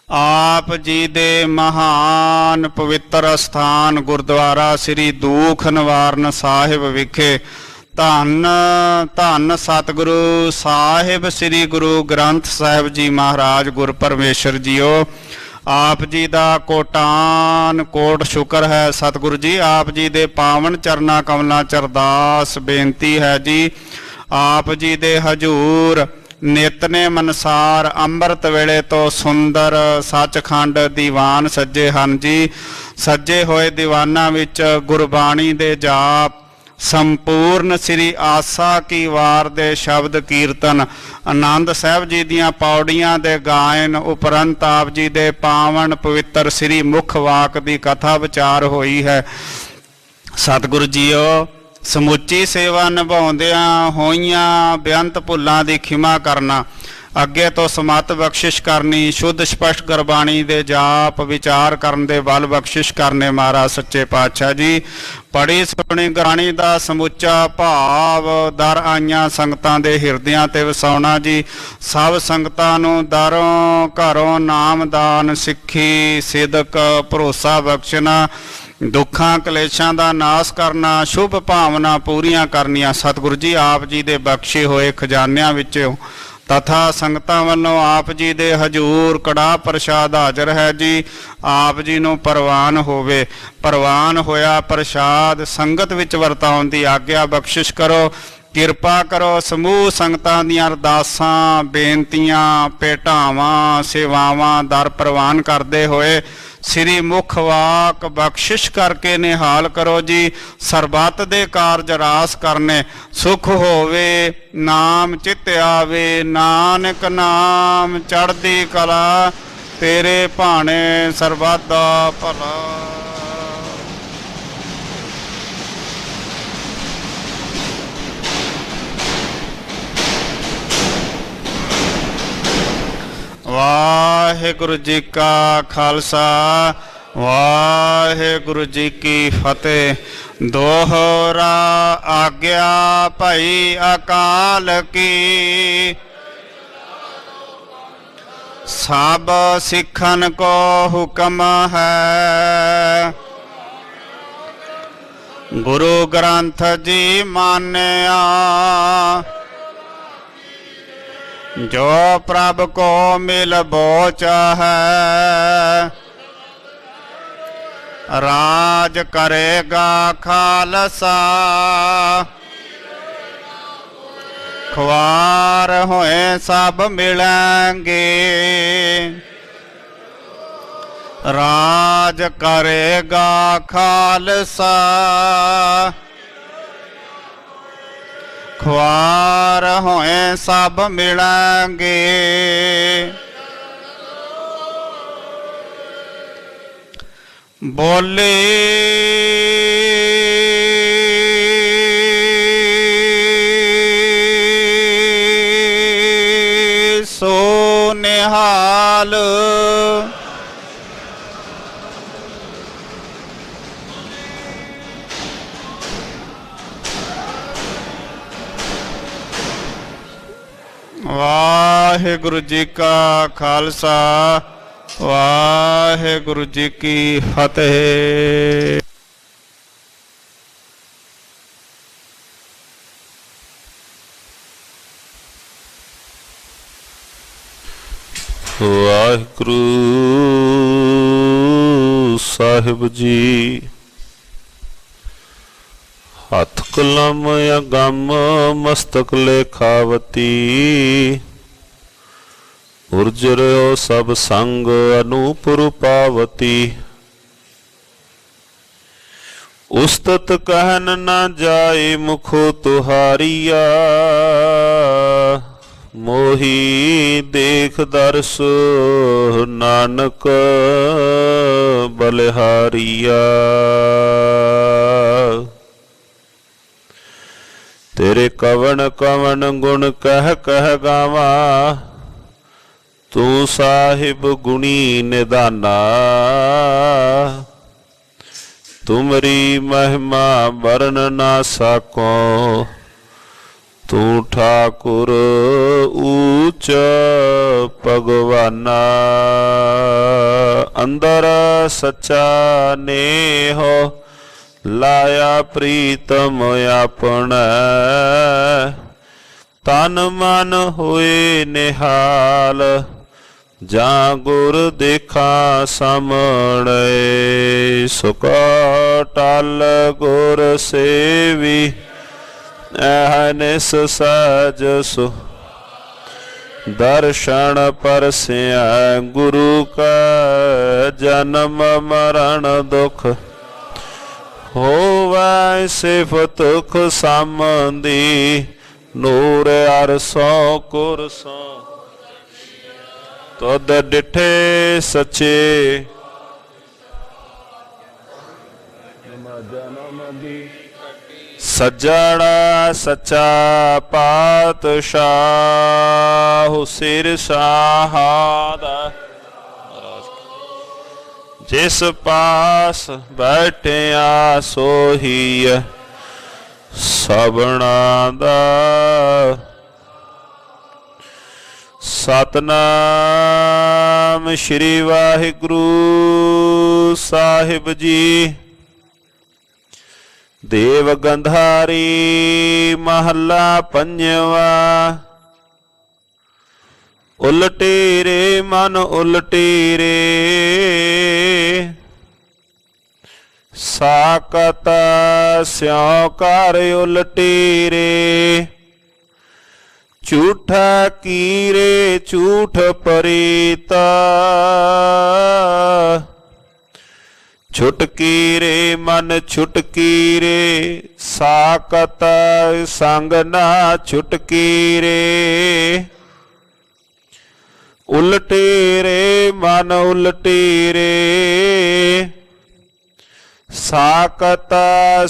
ਆਪ ਜੀ ਦੇ ਮਹਾਨ ਪਵਿੱਤਰ ਅਸਥਾਨ ਗੁਰਦੁਆਰਾ ਸ੍ਰੀ ਦੂਖ ਨਿਵਾਰਨ ਸਾਹਿਬ ਵਿਖੇ ਧੰਨ ਧੰਨ ਸਤਿਗੁਰੂ ਸਾਹਿਬ ਸ੍ਰੀ ਗੁਰੂ ਗ੍ਰੰਥ ਸਾਹਿਬ ਜੀ ਮਹਾਰਾਜ ਗੁਰਪਰਮੇਸ਼ਰ ਜੀਓ। ਆਪ ਜੀ ਦਾ ਕੋਟਾਨ ਕੋਟ ਸ਼ੁਕਰ ਹੈ ਸਤਿਗੁਰੂ ਜੀ। ਆਪ ਜੀ ਦੇ ਪਾਵਨ ਚਰਨਾ ਕਮਲਾਂ ਚ ਅਰਦਾਸ ਬੇਨਤੀ ਹੈ ਜੀ। ਆਪ ਜੀ ਦੇ ਹਜੂਰ ਨਿਤਨੇਮ ਅਨੁਸਾਰ ਅੰਮ੍ਰਿਤ ਵੇਲੇ ਤੋਂ ਸੁੰਦਰ ਸੱਚਖੰਡ ਦੀਵਾਨ ਸੱਜੇ ਹਨ ਜੀ। ਸੱਜੇ ਹੋਏ ਦੀਵਾਨਾਂ ਵਿੱਚ ਗੁਰਬਾਣੀ ਦੇ ਜਾਪ, ਸੰਪੂਰਨ ਸ੍ਰੀ ਆਸਾ ਕੀ ਵਾਰ ਦੇ ਸ਼ਬਦ ਕੀਰਤਨ, ਆਨੰਦ ਸਾਹਿਬ ਜੀ ਦੀਆਂ ਪੌੜੀਆਂ ਦੇ ਗਾਇਨ ਉਪਰੰਤ ਆਪ ਜੀ ਦੇ ਪਾਵਨ ਪਵਿੱਤਰ ਸ੍ਰੀ ਮੁਖ ਵਾਕ ਦੀ ਕਥਾ ਵਿਚਾਰ ਹੋਈ ਹੈ। ਸਤਿਗੁਰੂ ਜੀਓ, ਸਮੁੱਚੀ ਸੇਵਾ ਨਿਭਾਉਂਦਿਆਂ ਹੋਈਆਂ ਬੇਅੰਤ ਭੁੱਲਾਂ ਦੀ ਖਿਮਾ ਕਰਨਾ, ਅੱਗੇ ਤੋਂ ਸਮਤ ਬਖਸ਼ਿਸ਼ ਕਰਨੀ, ਸ਼ੁੱਧ ਸਪਸ਼ਟ ਗੁਰਬਾਣੀ ਦੇ ਜਾਪ ਵਿਚਾਰ ਕਰਨ ਦੇ ਬਲ ਬਖਸ਼ਿਸ਼ ਕਰਨੇ ਮਹਾਰਾਜ ਸੱਚੇ ਪਾਤਸ਼ਾਹ ਜੀ। ਪੜੀ ਸੁਣੀ ਗੁਰਬਾਣੀ ਦਾ ਸਮੁੱਚਾ ਭਾਵ ਦਰ ਆਈਆਂ ਸੰਗਤਾਂ ਦੇ ਹਿਰਦਿਆਂ ਤੇ ਵਸਾਉਣਾ ਜੀ। ਸਭ ਸੰਗਤਾਂ ਨੂੰ ਦਰੋਂ ਘਰੋਂ ਨਾਮਦਾਨ, ਸਿੱਖੀ, ਸਿਦਕ, ਭਰੋਸਾ ਬਖਸ਼ਣਾ, ਦੁੱਖਾਂ ਕਲੇਸ਼ਾਂ ਦਾ ਨਾਸ ਕਰਨਾ, ਸ਼ੁਭ ਭਾਵਨਾ ਪੂਰੀਆਂ ਕਰਨੀਆਂ। ਸਤਿਗੁਰੂ ਜੀ ਆਪ ਜੀ ਦੇ ਬਖਸ਼ੇ ਹੋਏ ਖਜ਼ਾਨਿਆਂ ਵਿੱਚੋਂ ਤਥਾ ਸੰਗਤਾਂ ਵੱਲੋਂ ਆਪ ਜੀ ਦੇ ਹਜੂਰ ਕੜਾਹ ਪ੍ਰਸ਼ਾਦ ਹਾਜ਼ਰ ਹੈ ਜੀ। ਆਪ ਜੀ ਨੂੰ ਪ੍ਰਵਾਨ ਹੋਵੇ। ਪ੍ਰਵਾਨ ਹੋਇਆ ਪ੍ਰਸ਼ਾਦ ਸੰਗਤ ਵਿੱਚ ਵਰਤਾਉਣ ਦੀ ਆਗਿਆ ਬਖਸ਼ਿਸ਼ ਕਰੋ। ਕਿਰਪਾ ਕਰੋ। ਸਮੂਹ ਸੰਗਤਾਂ ਦੀਆਂ ਅਰਦਾਸਾਂ, ਬੇਨਤੀਆਂ, ਭੇਟਾਵਾਂ, ਸੇਵਾਵਾਂ ਦਰ ਪ੍ਰਵਾਨ ਕਰਦੇ ਹੋਏ ਸ੍ਰੀ ਮੁਖ ਵਾਕ ਬਖਸ਼ਿਸ਼ ਕਰਕੇ ਨਿਹਾਲ ਕਰੋ ਜੀ। ਸਰਬੱਤ ਦੇ ਕਾਰਜ ਰਾਸ ਕਰਨੇ, ਸੁਖ ਹੋਵੇ, ਨਾਮ ਚਿਤ ਆਵੇ, ਨਾਨਕ ਨਾਮ ਚੜ੍ਹਦੀ ਕਲਾ ਤੇਰੇ ਭਾਣੇ ਸਰਬਦਾ ਭਲਾ। ਵਾਹਿਗੁਰੂ ਜੀ ਕਾ ਖਾਲਸਾ ਵਾਹਿਗੁਰੂ ਜੀ ਕੀ ਫਤਿਹ। ਦੋਹਰਾ ਆਗਿਆ ਭਈ ਅਕਾਲ ਕੀ, ਸਭ ਸਿੱਖਨ ਕੋ ਹੁਕਮ ਹੈ। ਗੁਰੂ ਗ੍ਰੰਥ ਜੀ ਮਾਨਿਆ, ਜੋ ਪ੍ਰਭ ਕੋ ਮਿਲ ਬੋਚ ਹੈ। ਰਾਜ ਕਰੇਗਾ ਖਾਲਸਾ, ਖੁਆਰ ਹੋਏ ਸਭ ਮਿਲਾਂਗੇ। ਰਾਜ ਕਰੇਗਾ ਖਾਲਸਾ, ਖੁਆਰ ਹੋਏ ਸਭ ਮਿਲਾਂਗੇ। ਬੋਲੇ ਸੋ ਨਿਹਾਲ। ਵਾਹਿਗੁਰੂ ਜੀ ਕਾ ਖਾਲਸਾ ਵਾਹਿਗੁਰੂ ਜੀ ਕੀ ਫਤਿਹ। ਵਾਹਿਗੁਰੂ ਸਾਹਿਬ ਜੀ। ਹੱਥ ਕਲਮ ਅਗੰਮ ਮਸਤਕ ਲੇਖਾਵਤੀ, ਉਰਜਰਿਓ ਸਭ ਸੰਗ ਅਨੂਪ ਰੂਪਾਵਤੀ। ਉਸਤਤ ਕਹਿਨ ਨਾ ਜਾਏ ਮੁਖੋ ਤੁਹਾਰੀਆ, ਮੋਹੀ ਦੇਖ ਦਰਸ ਨਾਨਕ ਬਲਿਹਾਰੀਆ। ਤੇਰੇ ਕਵਣ ਕਵਣ ਗੁਣ ਕਹਿ ਕਹਿ ਗਾਵਾਂ, ਤੂੰ ਸਾਹਿਬ ਗੁਣੀ ਨਿਦਾਨਾ। ਤੁਮਰੀ ਮਹਿਮਾ ਵਰਨ ਨਾ ਸਕੋ, ਤੂੰ ਠਾਕੁਰ ਊਚ ਭਗਵਾਨਾ। ਅੰਦਰ ਸੱਚਾ ਨੇਹੋ, ਲਾਇਆ ਪ੍ਰੀਤਮ ਆਪਣਾ। ਤਨ ਮਨ ਹੋਏ ਨਿਹਾਲ, ਜਾਂ ਗੁਰ ਦੇਖਾ ਸਾਹਮਣੇ। ਸੁਖ ਟਲ ਗੁਰ ਸੇਵੀ, ਅਹਨਿਸ ਸਜ ਸੁ। ਦਰਸ਼ਨ ਪਰਸਿਆ ਗੁਰੂ ਕਾ, ਜਨਮ ਮਰਨ ਦੁਖ। ਹੋਵੈ ਸਿਫਤ ਤੁਖ ਸਾਮੰਦੀ, ਨੂਰ ਅਰਸੋਂ ਕੁਰਸੋਂ। ਤੁਧ ਡਿਠੇ ਸੱਚੇ, ਸੱਜਣਾ ਸੱਚਾ ਪਾਤਸ਼ਾਹ। ਸਿਰ ਸਾਹਾਦਾ ਜਿਸ ਪਾਸ ਬੈਠਿਆ, ਸੋਹੀ ਸਭਨਾ ਦਾ। ਸਤਨਾਮ ਸ਼੍ਰੀ ਵਾਹਿਗੁਰੂ ਸਾਹਿਬ ਜੀ। ਦੇਵ ਗੰਧਾਰੀ ਮਹੱਲਾ ਪੰਜਵਾ। ਉਲਟੀ ਰੇ ਮਨ ਉਲਟੀ ਰੇ, ਸਾਕਤ ਸਿਉ ਕਰ ਉਲਟੀ ਰੇ। ਝੂਠਾ ਕੀਰੇ ਝੂਠ ਪਰੀਤਾ, ਛੁਟਕੀ ਰੇ ਮਨ ਛੁਟਕੀ ਰੇ। ਸਾਕਤ ਸੰਗ ਨਾ ਛੁਟਕੀ ਰੇ, ਉਲਟੇ ਰੇ ਮਨ ਮਨ ਉਲਟੀਰੇ ਸਾਕਤ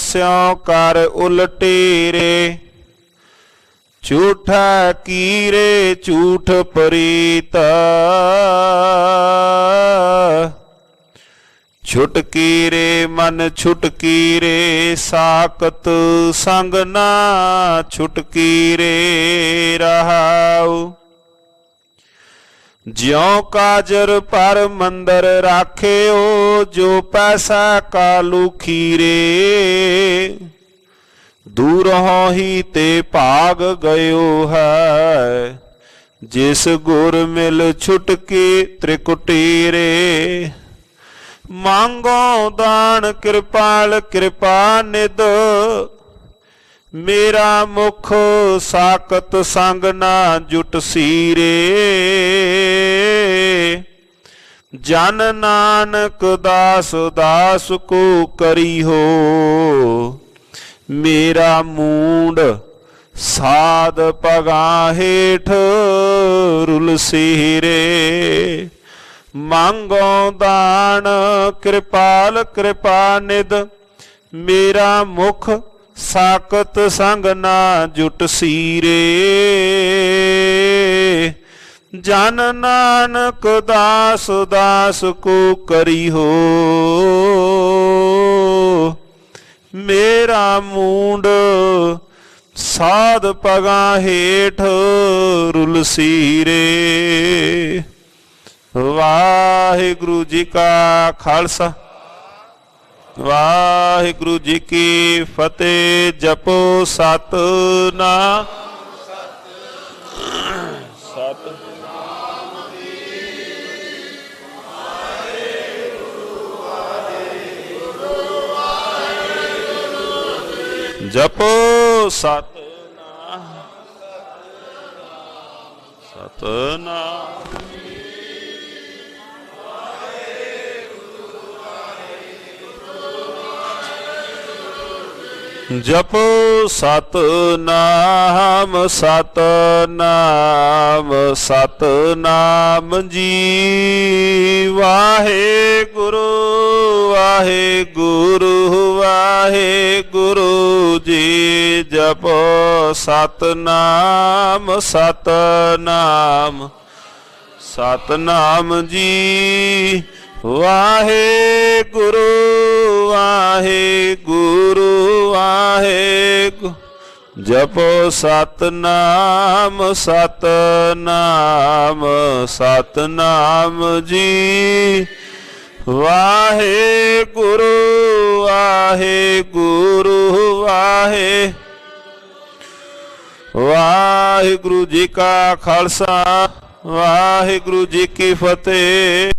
ਸਿਉ ਕਰ ਉਲਟੀਰੇ ਝੂਠਾ ਕੀਰੇ ਝੂਠ ਪ੍ਰੀਤ ਛੁਟਕੀ ਰੇ ਮਨ ਛੁਟਕੀ ਰੇ ਸਾਕਤ ਸੰਗ ਨਾ ਛੁਟਕੀ ਰੇ ਰਹਾਉ ਜਿਉ ਕਾਜਰ ਪਰ ਮੰਦਰ ਰਾਖਿਓ ਜੋ ਪੈਸਾ ਕਾਲੂ ਖੀਰੇ ਦੂਰੋਂ ਹੀ ਤੇ ਭਾਗ ਗਇਓ ਹੈ ਜਿਸ ਗੁਰ ਮਿਲ ਛੁਟਕੀ ਤ੍ਰਿਕੁਟੀ ਰੇ ਮੰਗੋ ਦਾਨ ਕਿਰਪਾਲ ਕਿਰਪਾ ਨਿਧ ਮੇਰਾ ਮੁਖ ਸਾਕਤ ਸੰਗ ਨਾ ਜੁਟ ਸੀਰੇ ਜਨ ਨਾਨਕ ਦਾਸ ਦਾਸ ਕੋ ਕਰੀ ਹੋ ਮੇਰਾ ਮੂੰਡ ਸਾਧ ਪਗਾ ਹੇਠ ਰੁਲ ਸੀਰੇ ਮੰਗੋ ਦਾਨ ਕਿਰਪਾਲ ਕਿਰਪਾ ਨਿਧ ਮੇਰਾ ਮੁਖ ਸਾਕਤ ਸੰਗ ਨਾ ਜੁਟ ਸੀਰੇ ਜਨ ਨਾਨਕ ਦਾਸ ਦਾਸ ਕੋ ਕਰੀ ਹੋ ਮੇਰਾ ਮੂੰਡ ਸਾਧ ਪਗਾ ਹੇਠ ਰੁਲ ਸੀਰੇ। ਵਾਹਿਗੁਰੂ ਜੀ ਕਾ ਖਾਲਸਾ ਵਾਹਿਗੁਰੂ ਜੀ ਕੀ ਫਤਿਹ। ਜਪੋ ਸਤਿਨਾਮ ਜਪੋ ਸਤਿਨਾਮ ਸਤਿਨਾਮ ਜਪੋ ਸਤਿਨਾਮ ਸਤਿਨਾਮ ਸਤਿਨਾਮ ਜੀ। ਵਾਹਿਗੁਰੂ ਵਾਹਿਗੁਰੂ ਵਾਹਿਗੁਰੂ ਜੀ। ਜਪੋ ਸਤਿਨਾਮ ਸਤਿਨਾਮ ਸਤਿਨਾਮ ਜੀ। ਵਾਹਿਗੁਰੂ ਵਾਹਿਗੁਰੂ ਵਾਹਿਗੁਰੂ। ਜਪੋ ਸਤਿਨਾਮ ਸਤਿਨਾਮ ਸਤਿਨਾਮ ਜੀ। ਵਾਹਿਗੁਰੂ ਵਾਹਿਗੁਰੂ ਵਾਹਿਗੁਰੂ ਜੀ ਕਾ ਖਾਲਸਾ ਵਾਹਿਗੁਰੂ ਜੀ ਕੀ ਫਤਿਹ।